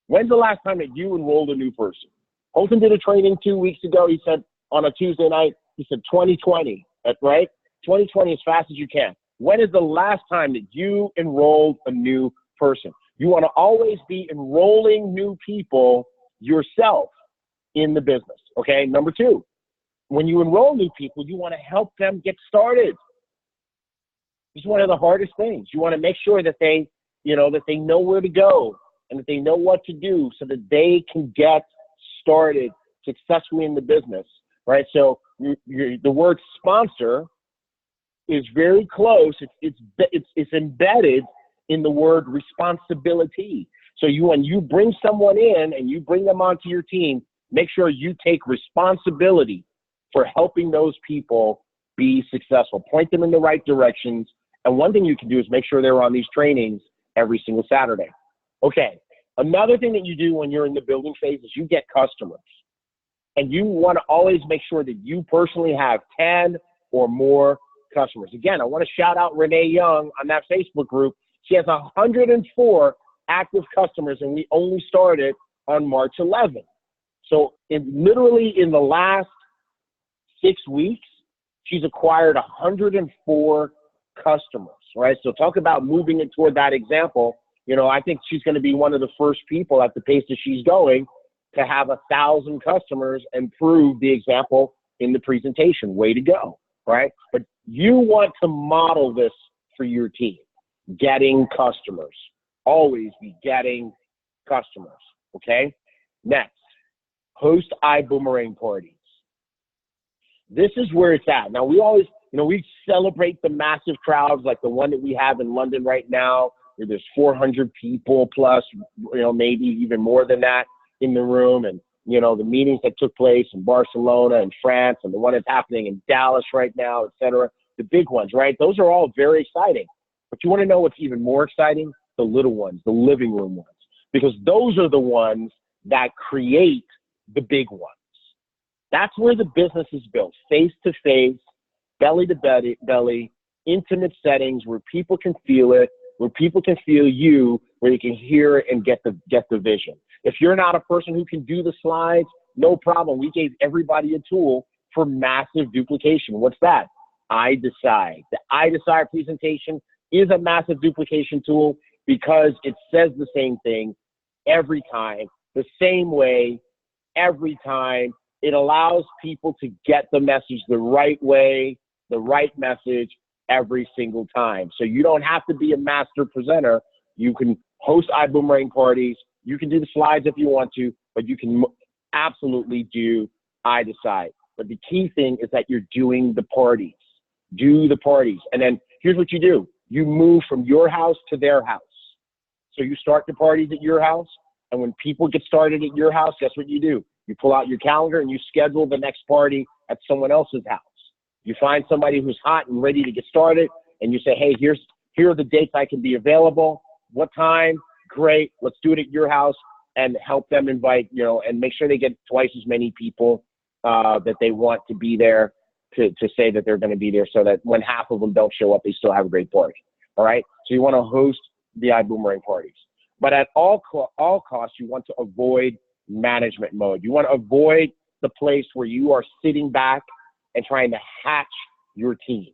Speaker 3: When's the last time that you enrolled a new person? Holton did a training 2 weeks ago. He said on a Tuesday night, he said 2020, right? 2020 as fast as you can. When is the last time that you enrolled a new person? You want to always be enrolling new people yourself in the business, okay? Number two, when you enroll new people, you want to help them get started. It's one of the hardest things. You want to make sure that they know where to go and that they know what to do so that they can get started successfully in the business, right? So the word sponsor is very close. It's embedded in the word responsibility. So when you bring someone in and you bring them onto your team, make sure you take responsibility for helping those people be successful. Point them in the right directions. And one thing you can do is make sure they're on these trainings every single Saturday. Okay, another thing that you do when you're in the building phase is you get customers. And you want to always make sure that you personally have 10 or more customers. Again, I want to shout out Renee Young on that Facebook group. She has 104 active customers, and we only started on March 11th. So literally in the last 6 weeks, she's acquired 104 customers, right? So talk about moving it toward that example. I think she's going to be one of the first people at the pace that she's going to have 1,000 customers and prove the example in the presentation. Way to go, right? But you want to model this for your team. Getting customers. Always be getting customers, okay? Next, host ibüümerang parties. This is where it's at. Now, we always, we celebrate the massive crowds like the one that we have in London right now, where there's 400 people plus, maybe even more than that in the room. And, the meetings that took place in Barcelona and France and the one that's happening in Dallas right now, et cetera, the big ones, right? Those are all very exciting. But you want to know what's even more exciting? The little ones, the living room ones, because those are the ones that create the big ones. That's where the business is built, face-to-face, belly-to-belly, intimate settings where people can feel it, where people can feel you, where they can hear it and get the vision. If you're not a person who can do the slides, no problem. We gave everybody a tool for massive duplication. What's that? I Decide. The I Decide presentation is a massive duplication tool because it says the same thing every time, the same way, every time. It allows people to get the message the right way, the right message every single time. So you don't have to be a master presenter. You can host iboomerang parties. You can do the slides if you want to, but you can absolutely do I Decide. But the key thing is that you're doing the parties. Do the parties. And then here's what you do. You move from your house to their house. So you start the parties at your house, and when people get started at your house, guess what you do? You pull out your calendar and you schedule the next party at someone else's house. You find somebody who's hot and ready to get started, and you say, hey, here are the dates I can be available. What time? Great. Let's do it at your house, and help them invite, and make sure they get twice as many people that they want to be there to say that they're going to be there, so that when half of them don't show up, they still have a great party. All right. So you want to host the iboomerang parties, but at all costs, you want to avoid management mode. You want to avoid the place where you are sitting back and trying to hatch your team,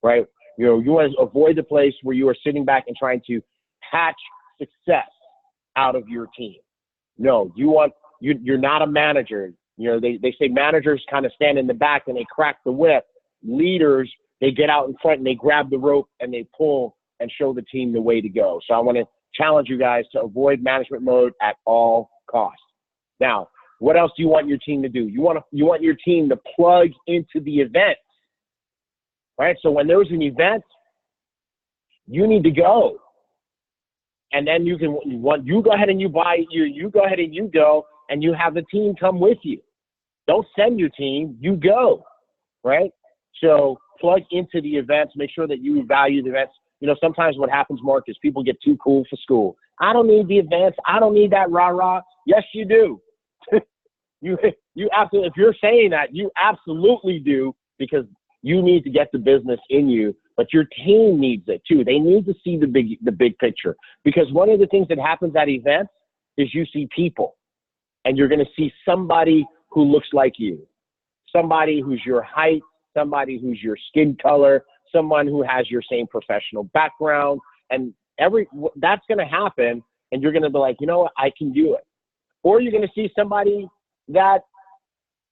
Speaker 3: right? You want to avoid the place where you are sitting back and trying to hatch success out of your team. No, you're not a manager. They say managers kind of stand in the back and they crack the whip. Leaders, they get out in front and they grab the rope and they pull and show the team the way to go. So I want to challenge you guys to avoid management mode at all costs. Now, what else do you want your team to do? You want your team to plug into the event, right? So when there's an event, you need to go. And then you go ahead and you go ahead and you go, and you have the team come with you. Don't send your team, you go, right? So plug into the events, make sure that you value the events. Sometimes what happens, Mark, is people get too cool for school. I don't need the events. I don't need that rah-rah. Yes, you do. You absolutely, if you're saying that, you absolutely do, because you need to get the business in you, but your team needs it too. They need to see the big picture, because one of the things that happens at events is you see people, and you're going to see somebody who looks like you, somebody who's your height, somebody who's your skin color, someone who has your same professional background, and that's going to happen, and you're going to be like, you know what, I can do it. Or you're going to see somebody that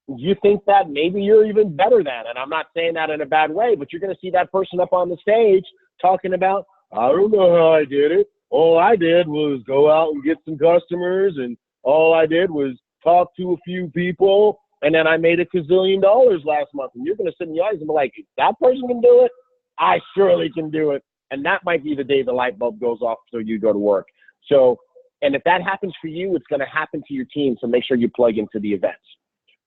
Speaker 3: you think that maybe you're even better than, and I'm not saying that in a bad way, but you're going to see that person up on the stage talking about, I don't know how I did it. All I did was go out and get some customers, and all I did was talk to a few people, and then I made $1 gazillion last month. And you're going to sit in the audience and be like, that person can do it? I surely can do it. And that might be the day the light bulb goes off so you go to work. So, and if that happens for you, it's going to happen to your team. So make sure you plug into the events.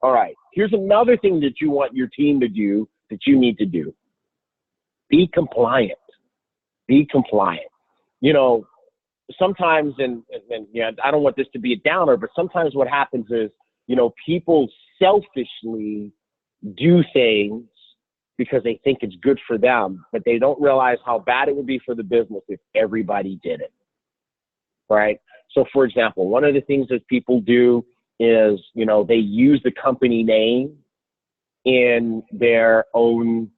Speaker 3: All right. Here's another thing that you want your team to do that you need to do. Be compliant. Be compliant. Sometimes, and I don't want this to be a downer, but sometimes what happens is, people selfishly do things because they think it's good for them, but they don't realize how bad it would be for the business if everybody did it, right? So, for example, one of the things that people do is, they use the company name in their own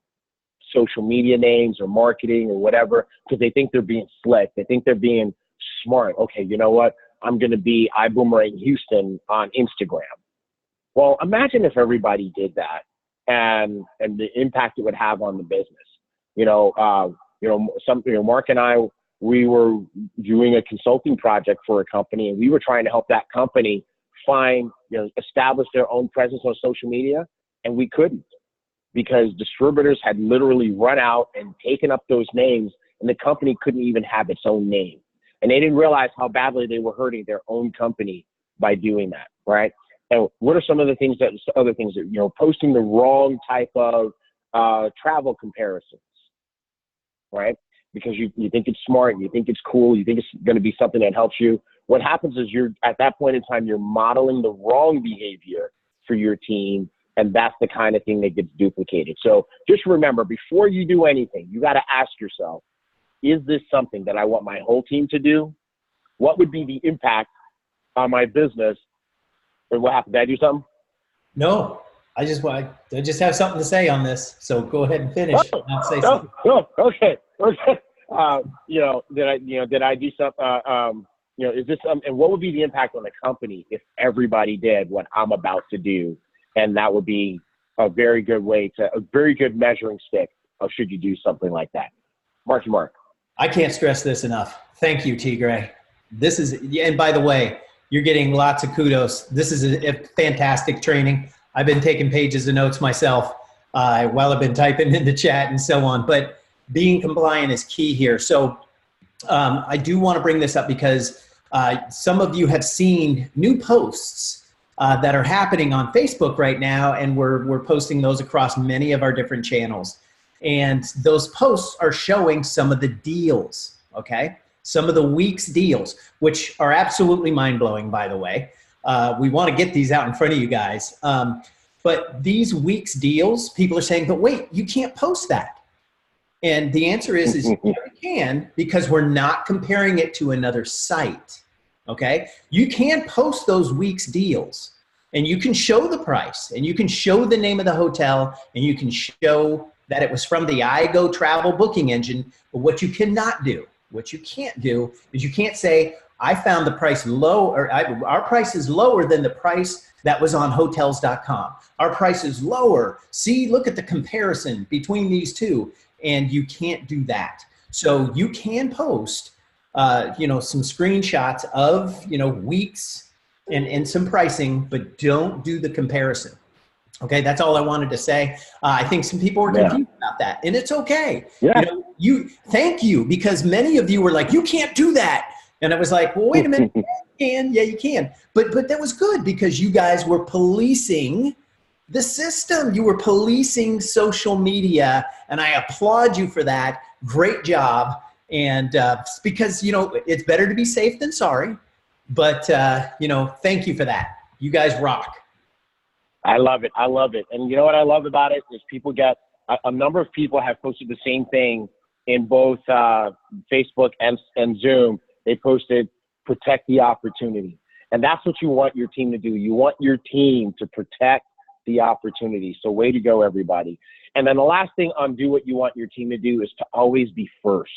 Speaker 3: social media names or marketing or whatever, because they think they're being slick. They think they're being smart. Okay, you know what? I'm going to be iboomerang Houston on Instagram. Well, imagine if everybody did that, and the impact it would have on the business. Mark and I, we were doing a consulting project for a company, and we were trying to help that company establish their own presence on social media, and we couldn't, because distributors had literally run out and taken up those names, and the company couldn't even have its own name. And they didn't realize how badly they were hurting their own company by doing that, right? And what are some of the things that, posting the wrong type of travel comparisons, right? Because you think it's smart, you think it's cool, you think it's going to be something that helps you. What happens is at that point in time, you're modeling the wrong behavior for your team, and that's the kind of thing that gets duplicated. So just remember, before you do anything, you got to ask yourself, is this something that I want my whole team to do? What would be the impact on my business? And what happened? Did I do something?
Speaker 1: No. I just have something to say on this. So go ahead and finish. I'll say something.
Speaker 3: Okay. Did I do something? Is this and what would be the impact on the company if everybody did what I'm about to do? And that would be a very good measuring stick of should you do something like that. Mark.
Speaker 1: I can't stress this enough. Thank you, T. Gray. This is, and by the way, you're getting lots of kudos. This is a fantastic training. I've been taking pages of notes myself while I've been typing in the chat and so on, but being compliant is key here. So I do want to bring this up because some of you have seen new posts that are happening on Facebook right now, and we're posting those across many of our different channels. And those posts are showing some of the deals, okay? Some of the week's deals, which are absolutely mind-blowing, by the way. We want to get these out in front of you guys. But these week's deals, people are saying, but wait, you can't post that. And the answer is yeah, we can, because we're not comparing it to another site, okay? You can post those week's deals, and you can show the price, and you can show the name of the hotel, and you can show that it was from the iGo travel booking engine. But what you cannot do, what you can't do is you can't say, I found the price low, or our price is lower than the price that was on hotels.com. Our price is lower. See, look at the comparison between these two. And you can't do that. So you can post, some screenshots of, weeks and some pricing, but don't do the comparison. Okay, that's all I wanted to say. I think some people were confused about that, and it's okay. Yeah. Thank you, because many of you were like, you can't do that. And I was like, well, wait a minute, you can. Yeah, you can. But that was good, because you guys were policing the system. You were policing social media, and I applaud you for that. Great job. And because, it's better to be safe than sorry. But, thank you for that. You guys rock.
Speaker 3: I love it. And you know what I love about it is people get a number of people have posted the same thing in both Facebook and Zoom. They posted protect the opportunity. And that's what you want your team to do. You want your team to protect the opportunity. So way to go, everybody. And then the last thing on do what you want your team to do is to always be first.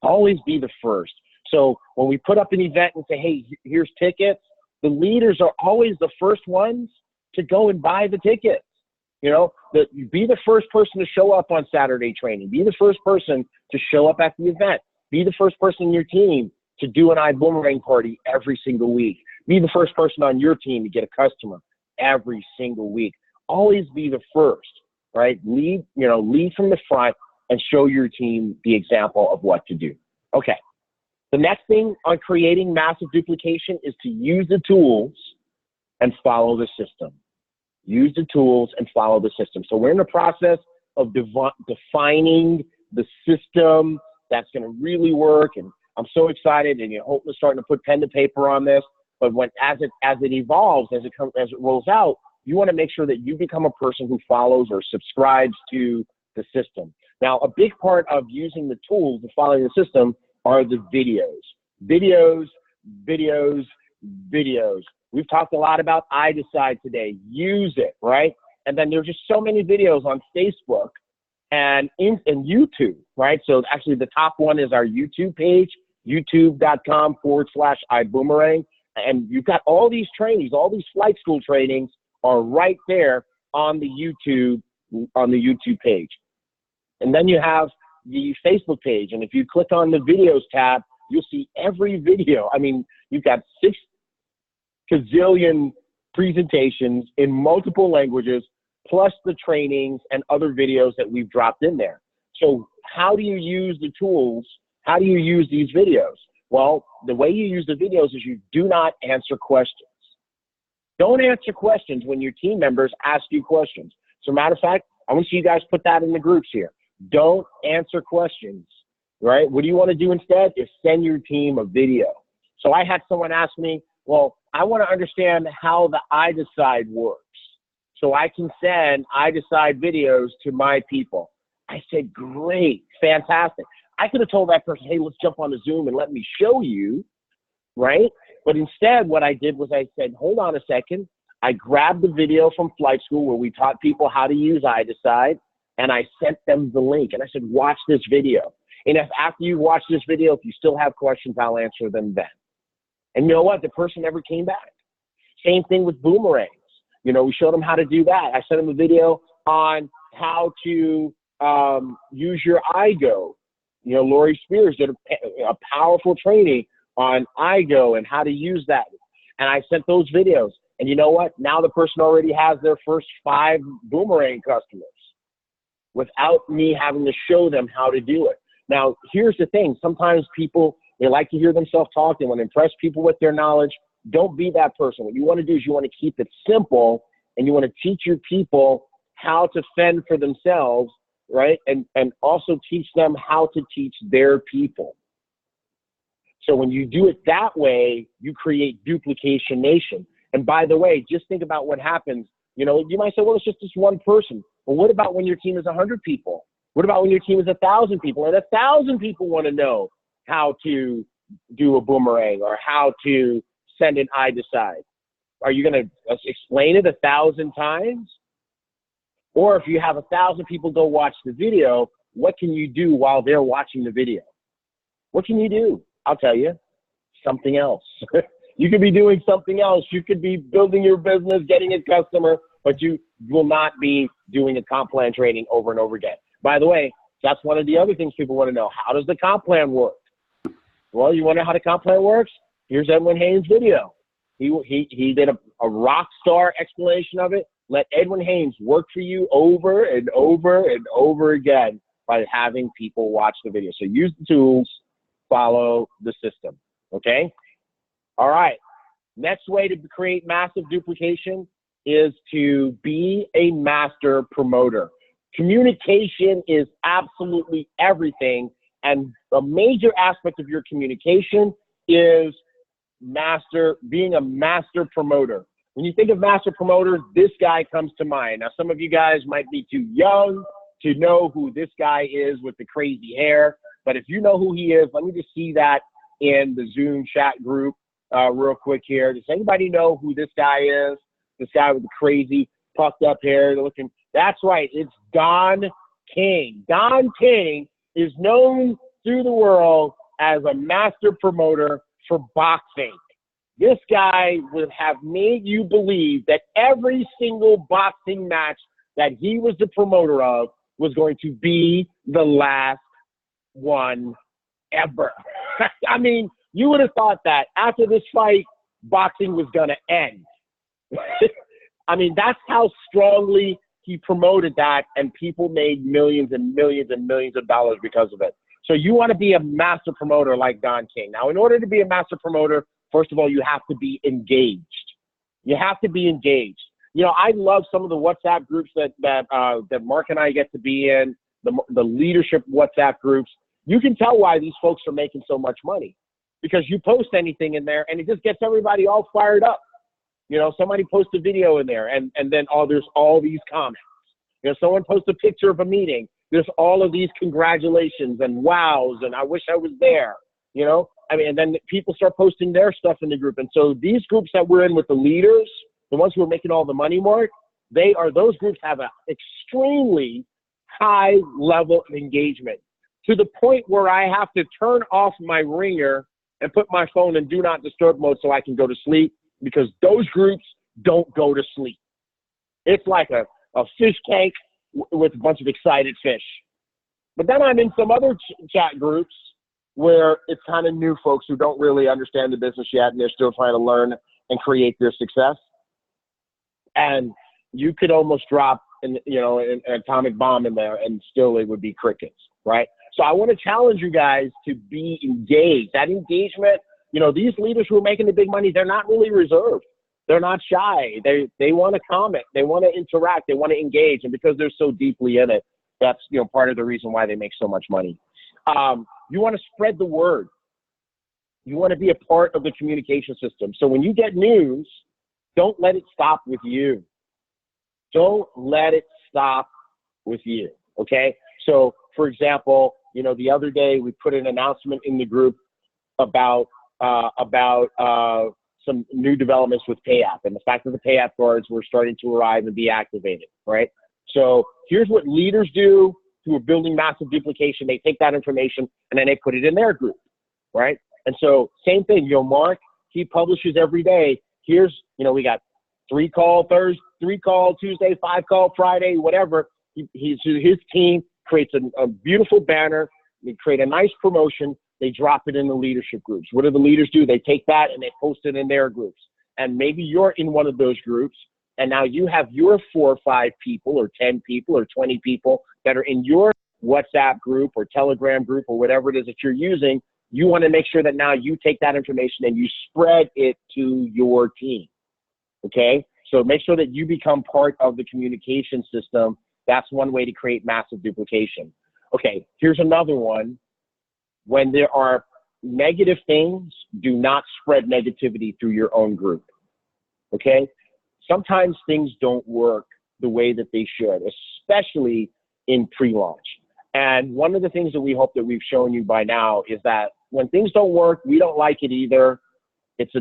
Speaker 3: Always be the first. So when we put up an event and say, hey, here's tickets, the leaders are always the first ones to go and buy the tickets. Be the first person to show up on Saturday training. Be the first person to show up at the event. Be the first person in your team to do an iboomerang party every single week. Be the first person on your team to get a customer every single week. Always be the first, right? Lead from the front and show your team the example of what to do. Okay. The next thing on creating massive duplication is to use the tools and follow the system. Use the tools and follow the system. So we're in the process of defining the system that's going to really work. And I'm so excited, and Holton is starting to put pen to paper on this. But as it evolves, as it rolls out, you want to make sure that you become a person who follows or subscribes to the system. Now, a big part of using the tools and following the system are the videos. Videos. We've talked a lot about iDecide today. Use it, right? And then there's just so many videos on Facebook and YouTube, right? So actually the top one is our YouTube page, youtube.com/iboomerang. And you've got all these trainings, all these flight school trainings are right there on the YouTube page. And then you have the Facebook page. And if you click on the videos tab, you'll see every video. I mean, you've got 6 gazillion presentations in multiple languages, plus the trainings and other videos that we've dropped in there. So how do you use the tools? How do you use these videos? Well, the way you use the videos is you do not answer questions. Don't answer questions when your team members ask you questions. So matter of fact, I want you guys put that in the groups here. Don't answer questions, right? What do you want to do instead is send your team a video. So I had someone ask me, well, I want to understand how the iDecide works so I can send iDecide videos to my people. I said, great, fantastic. I could have told that person, hey, let's jump on the Zoom and let me show you, right? But instead, what I did was I said, hold on a second. I grabbed the video from flight school where we taught people how to use iDecide, and I sent them the link. And I said, watch this video. And if after you watch this video, if you still have questions, I'll answer them then. And you know what? The person never came back. Same thing with boomerangs. You know, we showed them how to do that. I sent them a video on how to use your iGo. You know, Lori Spears did a powerful training on iGo and how to use that. And I sent those videos. And you know what? Now the person already has their first 5 boomerang customers without me having to show them how to do it. Now, here's the thing. Sometimes people, they like to hear themselves talk. They want to impress people with their knowledge. Don't be that person. What you want to do is you want to keep it simple, and you want to teach your people how to fend for themselves, right? And also teach them how to teach their people. So when you do it that way, you create duplication nation. And by the way, just think about what happens. You know, you might say, well, it's just this one person. Well, what about when your team is 100 people? What about when your team is 1,000 people and 1,000 people want to know how to do a boomerang or how to send an iDecide? Are you going to explain it 1,000 times? Or if you have 1,000 people go watch the video, what can you do while they're watching the video? What can you do? I'll tell you, something else. You could be doing something else. You could be building your business, getting a customer, but you will not be doing a comp plan training over and over again. By the way, that's one of the other things people want to know. How does the comp plan work? Well, you want to know how the comp plan works? Here's Edwin Haynes' video. He did a rock star explanation of it. Let Edwin Haynes work for you over and over and over again by having people watch the video. So use the tools, follow the system, okay? All right, next way to create massive duplication is to be a master promoter. Communication is absolutely everything, and a major aspect of your communication is being a master promoter. When you think of master promoter, this guy comes to mind. Now, some of you guys might be too young to know who this guy is with the crazy hair, but if you know who he is, let me just see that in the Zoom chat group real quick here. Does anybody know who this guy is? This guy with the crazy puffed up hair looking. That's right. It's Don King. Don King is known through the world as a master promoter for boxing. This guy would have made you believe that every single boxing match that he was the promoter of was going to be the last one ever. I mean, you would have thought that after this fight, boxing was going to end. I mean, that's how strongly he promoted that, and people made millions and millions and millions of dollars because of it. So you want to be a master promoter like Don King. Now, in order to be a master promoter, first of all, you have to be engaged. You have to be engaged. You know, I love some of the WhatsApp groups that Mark and I get to be in, the leadership WhatsApp groups. You can tell why these folks are making so much money, because you post anything in there and it just gets everybody all fired up. You know, somebody posts a video in there and then there's all these comments. You know, someone posts a picture of a meeting. There's all of these congratulations and wows and I wish I was there. You know, I mean, and then people start posting their stuff in the group. And so these groups that we're in with the leaders, the ones who are making all the money, Mark, those groups have an extremely high level of engagement, to the point where I have to turn off my ringer and put my phone in do not disturb mode so I can go to sleep, because those groups don't go to sleep. It's like a fish tank with a bunch of excited fish. But then I'm in some other chat groups where it's kind of new folks who don't really understand the business yet, and they're still trying to learn and create their success. And you could almost drop an atomic bomb in there and still it would be crickets, right? So I want to challenge you guys to be engaged. That engagement, you know, these leaders who are making the big money, they're not really reserved. They're not shy. They want to comment. They want to interact. They want to engage. And because they're so deeply in it, that's, you know, part of the reason why they make so much money. You want to spread the word. You want to be a part of the communication system. So when you get news, don't let it stop with you. Don't let it stop with you, okay? So, for example, you know, the other day we put an announcement in the group about some new developments with Pay App and the fact that the Pay App cards were starting to arrive and be activated, right? So here's what leaders do who are building massive duplication. They take that information and then they put it in their group, right? And so same thing, Mark, he publishes every day. Here's, we got 3 call Thursday, 3 call Tuesday, 5 call Friday, whatever. His team creates a beautiful banner. They create a nice promotion. They drop it in the leadership groups. What do the leaders do? They take that and they post it in their groups. And maybe you're in one of those groups, and now you have your 4 or 5 people or 10 people or 20 people that are in your WhatsApp group or Telegram group or whatever it is that you're using. You want to make sure that now you take that information and you spread it to your team. Okay? So make sure that you become part of the communication system. That's one way to create massive duplication. Okay, here's another one. When there are negative things, do not spread negativity through your own group. Okay? Sometimes things don't work the way that they should, especially in pre-launch. And one of the things that we hope that we've shown you by now is that when things don't work, we don't like it either. It's a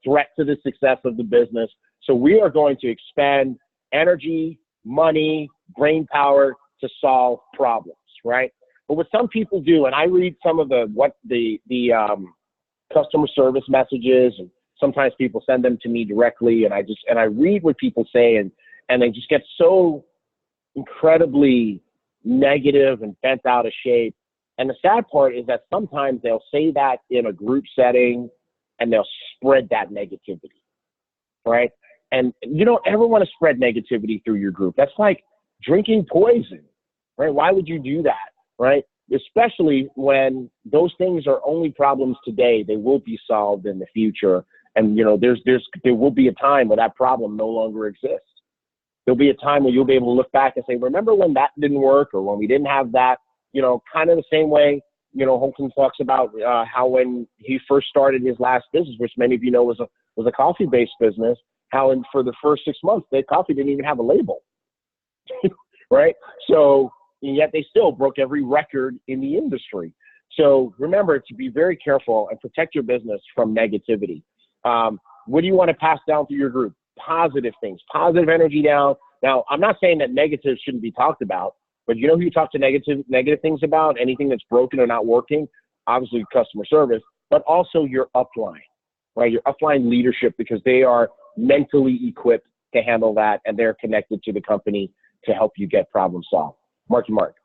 Speaker 3: threat to the success of the business. So we are going to expend energy, money, brain power to solve problems, right? But what some people do, and I read some of the customer service messages, and sometimes people send them to me directly, and I read what people say, and they just get so incredibly negative and bent out of shape. And the sad part is that sometimes they'll say that in a group setting, and they'll spread that negativity, right? And you don't ever want to spread negativity through your group. That's like drinking poison, right? Why would you do that, right? Especially when those things are only problems today. They will be solved in the future. And, there will be a time where that problem no longer exists. There'll be a time where you'll be able to look back and say, remember when that didn't work, or when we didn't have that, kind of the same way, Holton talks about how when he first started his last business, which many of you know was a coffee-based business, how for the first 6 months, that coffee didn't even have a label, right? So, and yet they still broke every record in the industry. So remember to be very careful and protect your business from negativity. What do you want to pass down through your group? Positive things, positive energy down. Now, I'm not saying that negatives shouldn't be talked about, but who you talk to negative things about? Anything that's broken or not working, obviously customer service, but also your upline, right? Your upline leadership, because they are mentally equipped to handle that, and they're connected to the company to help you get problem solved. Marky Mark.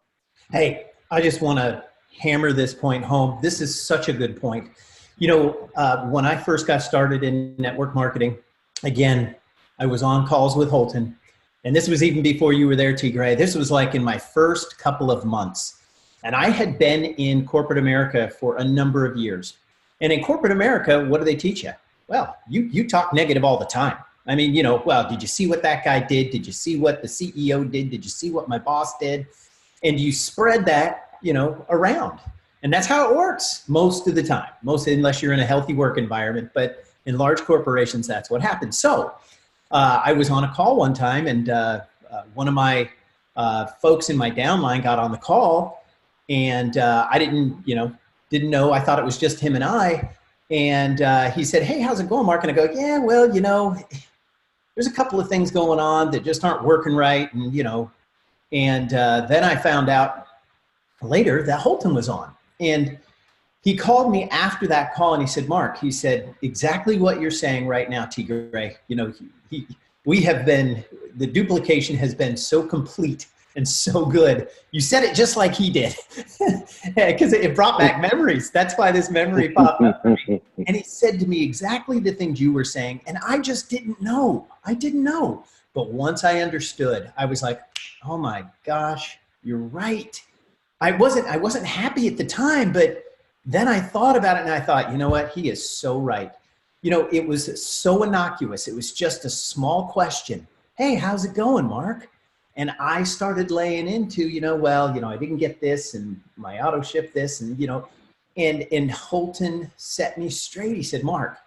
Speaker 1: Hey, I just want to hammer this point home. This is such a good point. When I first got started in network marketing, again, I was on calls with Holton, and this was even before you were there, T. Gray. This was like in my first couple of months. And I had been in corporate America for a number of years. And in corporate America, what do they teach you? Well, you talk negative all the time. I mean, well, did you see what that guy did? Did you see what the CEO did? Did you see what my boss did? And you spread that, around. And that's how it works most of the time, unless you're in a healthy work environment. But in large corporations, that's what happens. So I was on a call one time, and one of my folks in my downline got on the call, and I didn't know. I thought it was just him and I. And he said, "Hey, how's it going, Mark?" And I go, "Yeah, well, there's a couple of things going on that just aren't working right." And, then I found out later that Holton was on. And he called me after that call, and he said, "Mark," he said, "exactly what you're saying right now, T. Gray. The duplication has been so complete and so good. You said it just like he did," because it brought back memories. That's why this memory popped up. And he said to me exactly the things you were saying, and I just didn't know. I didn't know. But once I understood, I was like, oh my gosh, you're right. I wasn't happy at the time, but then I thought about it, and I thought, you know what? He is so right. It was so innocuous. It was just a small question. "Hey, how's it going, Mark?" And I started laying into, I didn't get this, and my auto ship this, and, and Holton set me straight. He said, "Mark,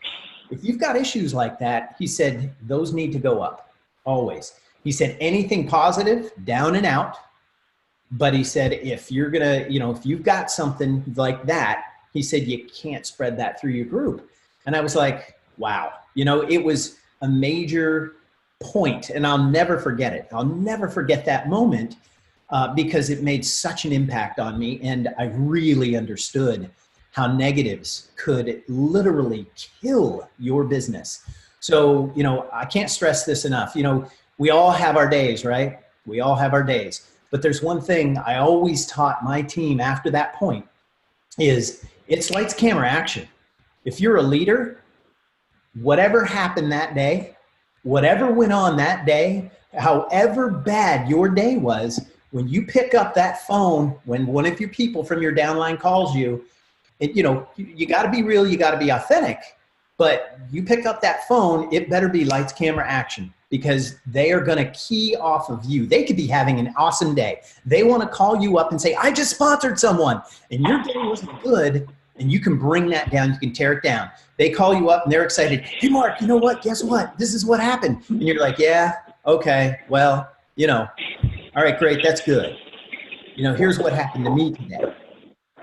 Speaker 1: if you've got issues like that," he said, "those need to go up always." He said, "anything positive, down and out." But he said, if you're going to, if you've got something like that, he said, you can't spread that through your group. And I was like, Wow. You know, it was a major point, and I'll never forget it. I'll never forget that moment because it made such an impact on me, and I really understood how negatives could literally kill your business. So, you know, I can't stress this enough. You know, we all have our days, right? We all have our days. But there's one thing I always taught my team after that point is it's lights, camera, action. If you're a leader, whatever happened that day, whatever went on that day, however bad your day was, when you pick up that phone, when one of your people from your downline calls you, you know, you got to be real, you got to be authentic, but you pick up that phone, it better be lights, camera, action, because they are going to key off of you. They could be having an awesome day. They want to call you up and say, I just sponsored someone, and your day wasn't good, and you can bring that down. You can tear it down. They call you up and they're excited. Hey, Mark, you know what? Guess what? This is what happened. And you're like, yeah, okay, well, you know, all right, great, that's good. You know, here's what happened to me today.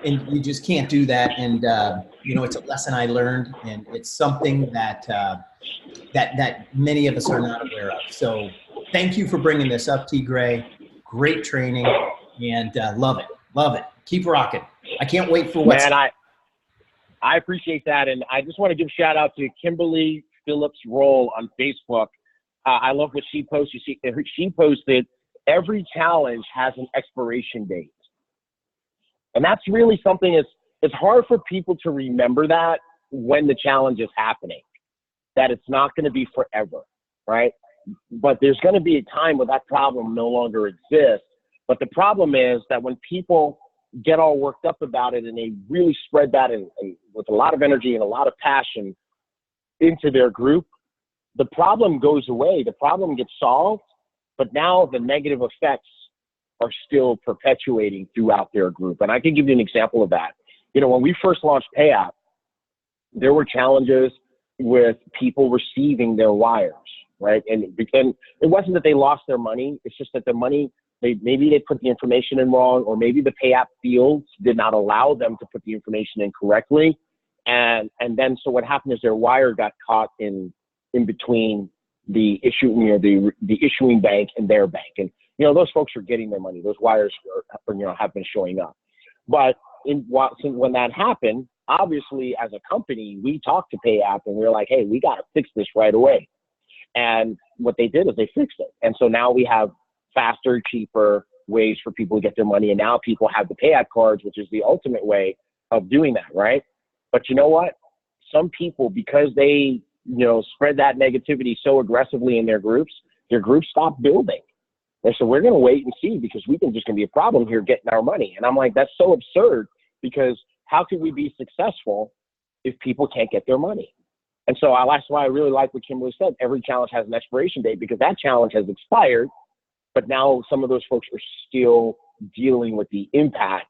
Speaker 1: And you just can't do that. And, you know, it's a lesson I learned, and it's something that, that many of us are not aware of. So thank you for bringing this up, T. Gray. Great training, and love it, love it. Keep rocking. I can't wait for what's.
Speaker 3: Man, I appreciate that. And I just want to give a shout out to Kimberly Phillips Roll on Facebook. I love what she posts. You see, she posted, every challenge has an expiration date. And that's really something it's hard for people to remember that when the challenge is happening, that it's not going to be forever, right? But there's going to be a time where that problem no longer exists. But the problem is that when people get all worked up about it and they really spread that in with a lot of energy and a lot of passion into their group, the problem goes away. The problem gets solved, but now the negative effects are still perpetuating throughout their group. And I can give you an example of that. You know, when we first launched PayApp, there were challenges with people receiving their wires, right? And it wasn't that they lost their money. It's just that the money, maybe they put the information in wrong, or maybe the PayApp fields did not allow them to put the information in correctly. And then, so what happened is their wire got caught in between the issuing bank and their bank. And, you know, those folks are getting their money. Those wires are, you know, have been showing up. But when that happened, obviously as a company, we talked to PayApp and we were like, hey, we got to fix this right away. And what they did is they fixed it. And so now we have faster, cheaper ways for people to get their money. And now people have the PayApp cards, which is the ultimate way of doing that, right? But you know what? Some people, because they, you know, spread that negativity so aggressively in their groups stopped building. They said, we're going to wait and see, because we think there's going to be a problem here getting our money. And I'm like, that's so absurd, because how can we be successful if people can't get their money? And so that's why I really like what Kimberly said. Every challenge has an expiration date, because that challenge has expired, but now some of those folks are still dealing with the impact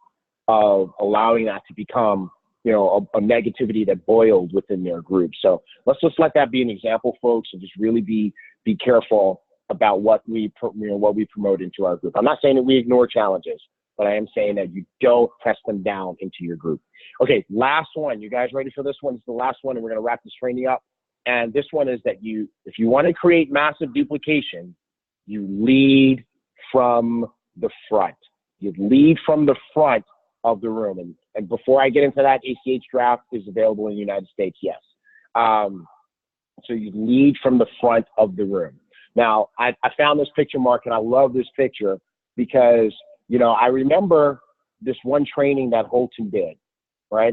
Speaker 3: of allowing that to become, you know, a negativity that boiled within their group. So let's just let that be an example, folks, and just really be careful about what we promote into our group. I'm not saying that we ignore challenges, but I am saying that you don't press them down into your group. Okay, last one. You guys ready for this one? It's the last one, and we're going to wrap this training up. And this one is that if you want to create massive duplication, you lead from the front. You lead from the front of the room. And before I get into that, ACH draft is available in the United States, yes. So you lead from the front of the room. Now, I found this picture, Mark, and I love this picture because, you know, I remember this one training that Holton did, right?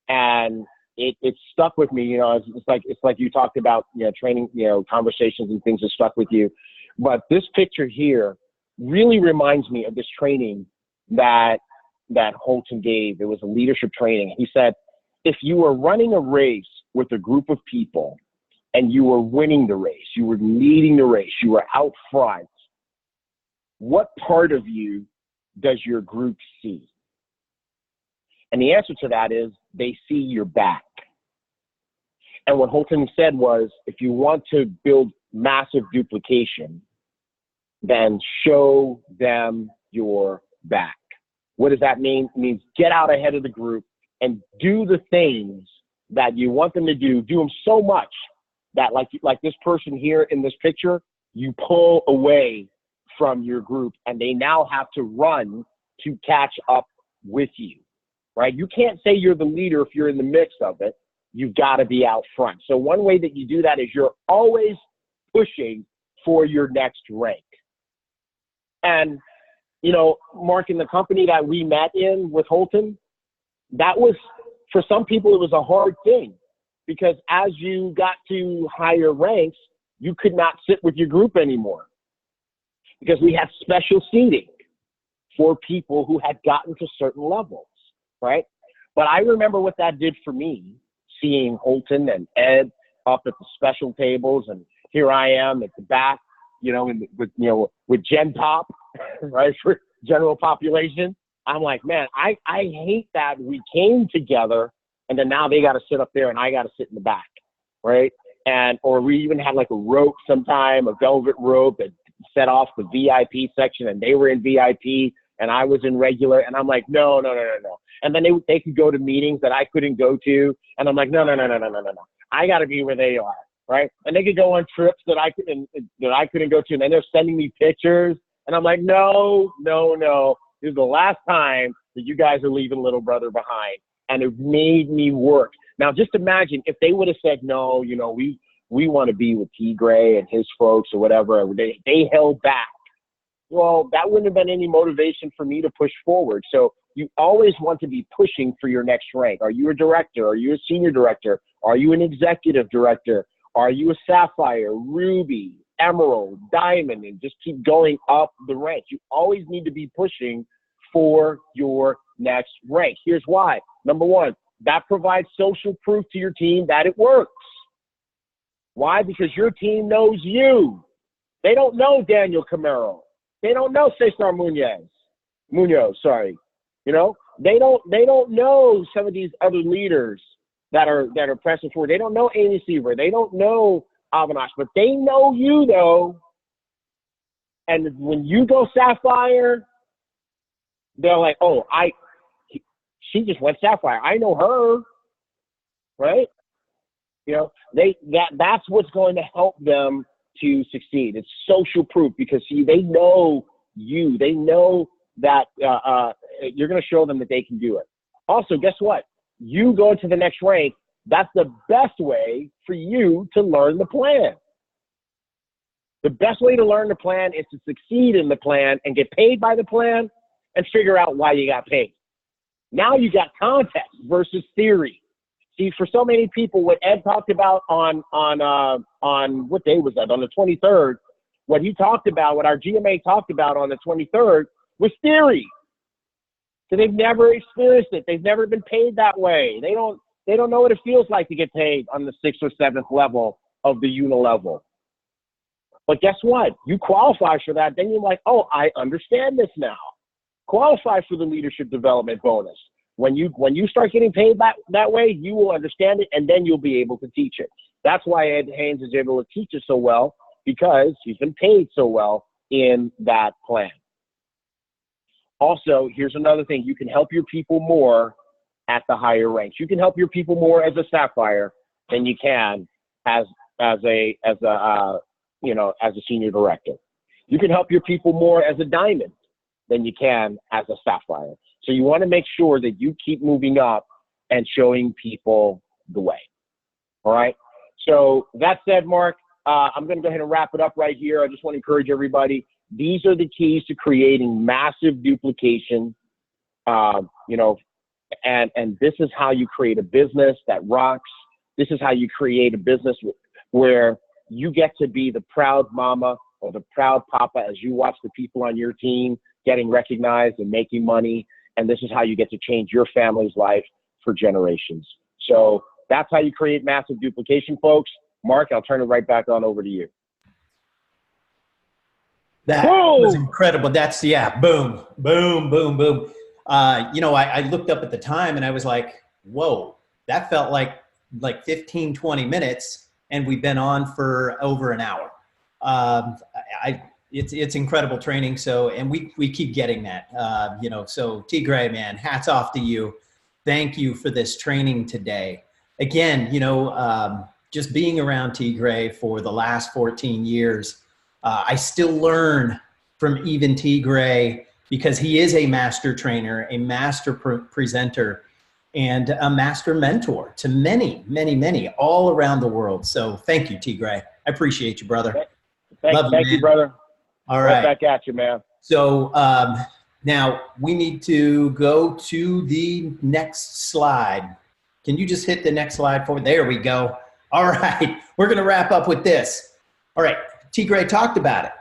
Speaker 3: And it stuck with me. You know, it's like you talked about, you know, training, you know, conversations and things that stuck with you. But this picture here really reminds me of this training that Holton gave. It was a leadership training. He said, if you were running a race with a group of people and you were winning the race, you were leading the race, you were out front, what part of you does your group see? And the answer to that is they see your back. And what Holton said was, if you want to build massive duplication, then show them your back. What does that mean? It means get out ahead of the group and do the things that you want them to do them so much that like this person here in this picture, you pull away from your group and they now have to run to catch up with you, right? You can't say you're the leader if you're in the mix of it. You've got to be out front. So one way that you do that is you're always pushing for your next rank. And, you know, Mark, in the company that we met in with Holton, that was, for some people, it was a hard thing because as you got to higher ranks, you could not sit with your group anymore because we had special seating for people who had gotten to certain levels, right? But I remember what that did for me, seeing Holton and Ed up at the special tables, and here I am at the back, you know, with Gen Pop, right, for general population. I'm like, man, I hate that we came together and then now they got to sit up there and I got to sit in the back, right? And or we even had like a rope sometime, a velvet rope that set off the VIP section, and they were in VIP and I was in regular, and I'm like, no. And then they could go to meetings that I couldn't go to, and I'm like, no. I got to be where they are, right? And they could go on trips that I couldn't go to, and then they're sending me pictures, and I'm like, no. This is the last time that you guys are leaving little brother behind, and it made me work. Now, just imagine if they would have said, no, you know, we want to be with T. Gray and his folks or whatever. They held back. Well, that wouldn't have been any motivation for me to push forward. So you always want to be pushing for your next rank. Are you a director? Are you a senior director? Are you an executive director? Are you a sapphire, ruby, emerald, diamond, and just keep going up the ranks? You always need to be pushing for your next rank. Here's why. Number one, that provides social proof to your team that it works. Why? Because your team knows you. They don't know Daniel Camaro. They don't know Cesar Munoz, sorry. You know, they don't know some of these other leaders that are pressing forward. They don't know Amy Seaver. They don't know Avinash, but they know you though. And when you go sapphire, they're like, oh, she just went sapphire. I know her, right? You know, that's what's going to help them to succeed. It's social proof because they know you. They know that you're going to show them that they can do it. Also, guess what? You go to the next rank. That's the best way for you to learn the plan. The best way to learn the plan is to succeed in the plan and get paid by the plan and figure out why you got paid. Now you got context versus theory. See, for so many people, what Ed talked about on what day was that? On the 23rd, what he talked about, what our GMA talked about on the 23rd was theory. So they've never experienced it. They've never been paid that way. They don't know what it feels like to get paid on the 6th or 7th level of the unilevel. But guess what? You qualify for that. Then you're like, oh, I understand this now. Qualify for the leadership development bonus. When you start getting paid that way, you will understand it, and then you'll be able to teach it. That's why Ed Haynes is able to teach it so well, because he's been paid so well in that plan. Also, here's another thing. You can help your people more at the higher ranks. You can help your people more as a sapphire than you can as a senior director. You can help your people more as a diamond than you can as a sapphire. So you want to make sure that you keep moving up and showing people the way. All right. So that said, Mark, I'm going to go ahead and wrap it up right here. I just want to encourage everybody. These are the keys to creating massive duplication, and this is how you create a business that rocks. This is how you create a business where you get to be the proud mama or the proud papa as you watch the people on your team getting recognized and making money. And this is how you get to change your family's life for generations. So that's how you create massive duplication, folks. Mark, I'll turn it right back on over to you.
Speaker 1: That was incredible. That's, yeah, boom, boom, boom, boom. I looked up at the time and I was like, whoa, that felt like 15, 20 minutes. And we've been on for over an hour. It's incredible training. So, and we keep getting that, so T. Gray, man, hats off to you. Thank you for this training today. Again, just being around T. Gray for the last 14 years, I still learn from even T. Gray because he is a master trainer, a master presenter, and a master mentor to many, many, many all around the world. So thank you, T. Gray. I appreciate you, brother.
Speaker 3: Thank you, brother.
Speaker 1: All right.
Speaker 3: Right back at you, man.
Speaker 1: So now we need to go to the next slide. Can you just hit the next slide for me? There we go. All right. We're going to wrap up with this. All right. T. Gray talked about it.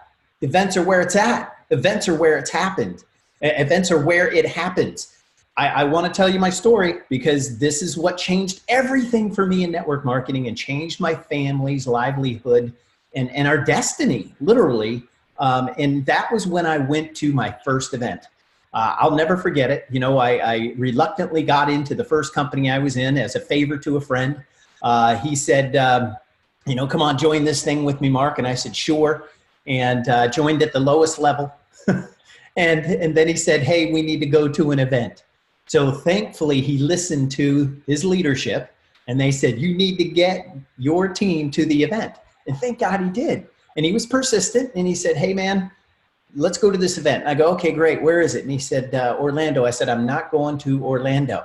Speaker 1: Events are where it's at. Events are where it's happened. Events are where it happens. I want to tell you my story because this is what changed everything for me in network marketing and changed my family's livelihood and our destiny, literally. And that was when I went to my first event. I'll never forget it. You know, I reluctantly got into the first company I was in as a favor to a friend. He said, you know, come on, join this thing with me, Mark. And I said, sure. And joined at the lowest level. and then he said, hey, we need to go to an event. So thankfully, he listened to his leadership and they said, you need to get your team to the event. And thank God he did. And he was persistent and he said, hey, man, let's go to this event. I go, okay, great. Where is it? And he said, Orlando. I said, I'm not going to Orlando.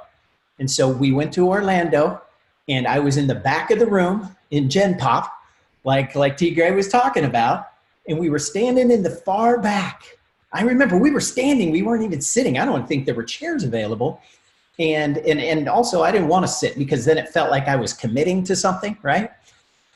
Speaker 1: And so we went to Orlando and I was in the back of the room in Gen Pop, like T. Gray was talking about. And we were standing in the far back. I remember we were standing, we weren't even sitting. I don't think there were chairs available. And also I didn't want to sit because then it felt like I was committing to something, right?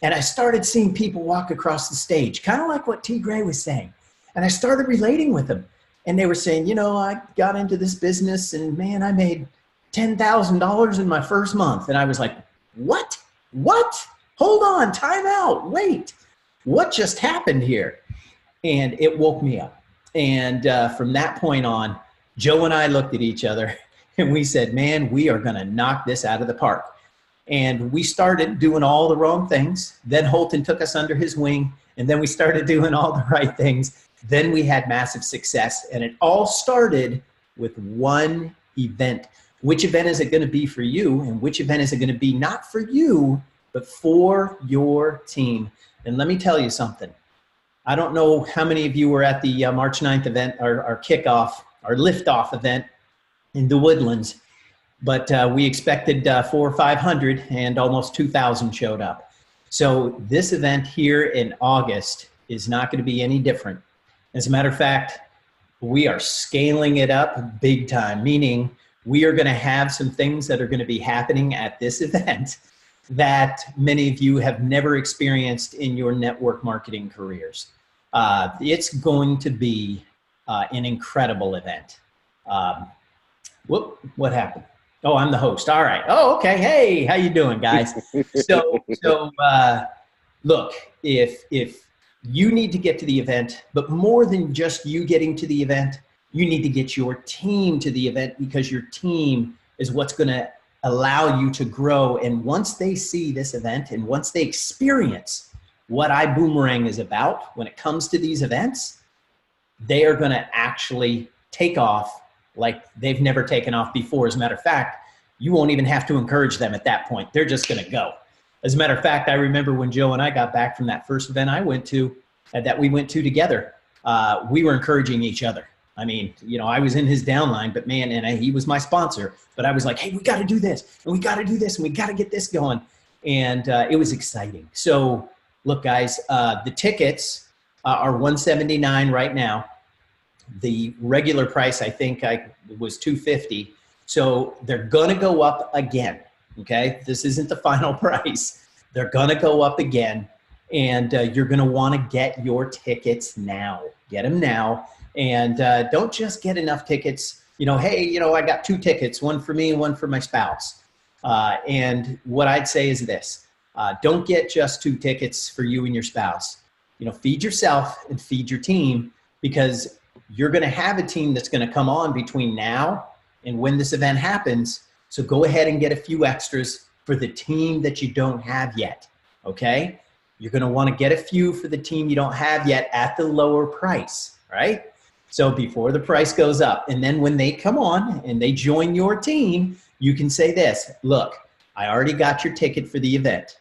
Speaker 1: And I started seeing people walk across the stage, kind of like what T. Gray was saying. And I started relating with them. And they were saying, you know, I got into this business and man, I made $10,000 in my first month. And I was like, what? Hold on, time out, wait. What just happened here? And it woke me up. And from that point on, Joe and I looked at each other and we said, man, we are going to knock this out of the park. And we started doing all the wrong things. Then Holton took us under his wing. And then we started doing all the right things. Then we had massive success. And it all started with one event. Which event is it going to be for you? And which event is it going to be not for you, but for your team? And let me tell you something. I don't know how many of you were at the March 9th event, our kickoff, our liftoff event in the Woodlands, but we expected 400 or 500 and almost 2,000 showed up. So this event here in August is not going to be any different. As a matter of fact, we are scaling it up big time, meaning we are going to have some things that are going to be happening at this event that many of you have never experienced in your network marketing careers. It's going to be an incredible event. What happened? Oh, I'm the host. All right. Oh, okay. Hey, how you doing, guys? So look, if you need to get to the event, but more than just you getting to the event, you need to get your team to the event because your team is what's going to allow you to grow. And once they see this event and once they experience what ibüümerang is about when it comes to these events, they are going to actually take off like they've never taken off before. As a matter of fact, you won't even have to encourage them at that point. They're just going to go. As a matter of fact, I remember when Joe and I got back from that first event I went to, that we went to together, we were encouraging each other. I mean, you know, I was in his downline, but man, and he was my sponsor, but I was like, hey, we got to do this and we got to do this and we got to get this going. And it was exciting. So look, guys, the tickets are $179 right now. The regular price, I think was $250. So they're going to go up again. Okay. This isn't the final price. They're going to go up again. And you're going to want to get your tickets now. Get them now. And don't just get enough tickets. You know, hey, you know, I got 2 tickets, one for me and one for my spouse. And what I'd say is this, don't get just 2 tickets for you and your spouse. You know, feed yourself and feed your team because you're going to have a team that's going to come on between now and when this event happens. So go ahead and get a few extras for the team that you don't have yet. Okay. You're going to want to get a few for the team you don't have yet at the lower price, right? So before the price goes up, and then when they come on and they join your team, you can say this, look, I already got your ticket for the event.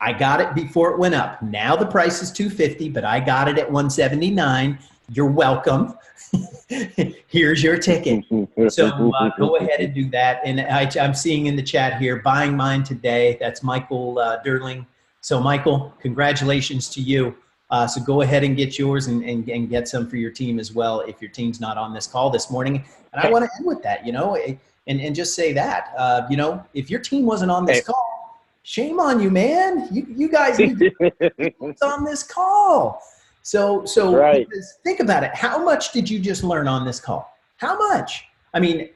Speaker 1: I got it before it went up. Now the price is $250, but I got it at $179. You're welcome. Here's your ticket. So go ahead and do that. And I'm seeing in the chat here, buying mine today. That's Michael Derling. So Michael, congratulations to you. So go ahead and get yours and get some for your team as well if your team's not on this call this morning. And I want to end with that, you know, and just say that, you know, if your team wasn't on this call, shame on you, man. You guys need to be on this call. So
Speaker 3: right.
Speaker 1: Think about it. How much did you just learn on this call? How much? I mean,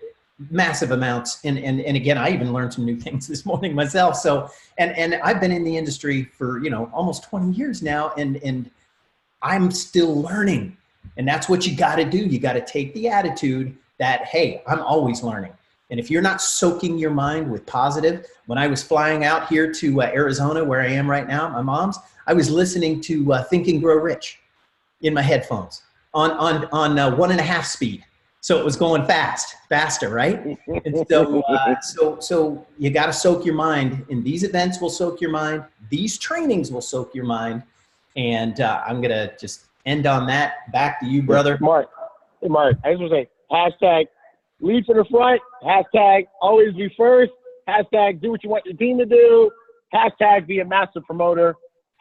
Speaker 1: massive amounts. And again, I even learned some new things this morning myself. So, and I've been in the industry for, you know, almost 20 years now, and I'm still learning. And that's what you got to do. You got to take the attitude that, hey, I'm always learning. And if you're not soaking your mind with positive, when I was flying out here to Arizona, where I am right now, my mom's, I was listening to Think and Grow Rich in my headphones on 1.5 speed. So it was going faster, right? And so you got to soak your mind. And these events will soak your mind. These trainings will soak your mind. And I'm going to just end on that. Back to you, brother.
Speaker 3: Mark, I just want to say, hashtag lead for the front, hashtag always be first, hashtag do what you want your team to do, hashtag be a master promoter,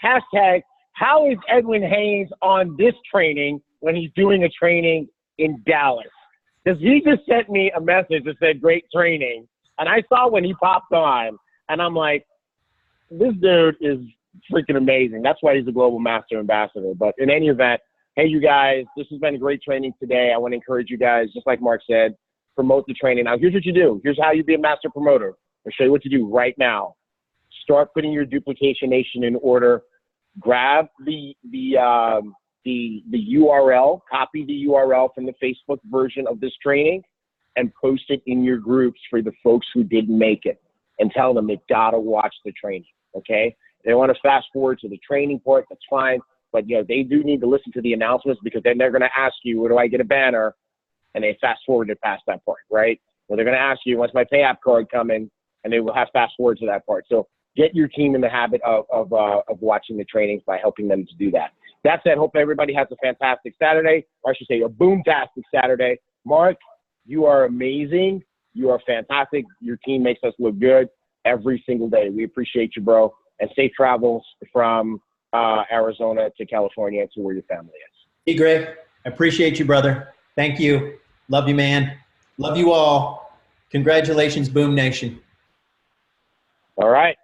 Speaker 3: hashtag how is Edwin Haynes on this training when he's doing a training in Dallas? Because he just sent me a message that said great training. And I saw when he popped on, and I'm like, this dude is freaking amazing. That's why he's a global master ambassador. But in any event, hey, you guys, this has been a great training today. I want to encourage you guys, just like Mark said, promote the training. Now, here's what you do. Here's how you be a master promoter. I'll show you what to do right now. Start putting your duplication nation in order. Grab the URL, copy the URL from the Facebook version of this training, and post it in your groups for the folks who didn't make it, and tell them they gotta watch the training. Okay? If they want to fast forward to the training part, that's fine. But you know, they do need to listen to the announcements, because then they're going to ask you, where do I get a banner? And they fast forwarded past that part, right? Well, they're going to ask you, when's my pay app card coming? And they will have fast forward to that part. So get your team in the habit of watching the trainings by helping them to do that. That said, hope everybody has a fantastic Saturday, or I should say a boom-tastic Saturday. Mark, you are amazing. You are fantastic. Your team makes us look good every single day. We appreciate you, bro. And safe travels from Arizona to California to where your family is.
Speaker 1: Hey, Greg, I appreciate you, brother. Thank you. Love you, man. Love you all. Congratulations, Boom Nation.
Speaker 3: All right.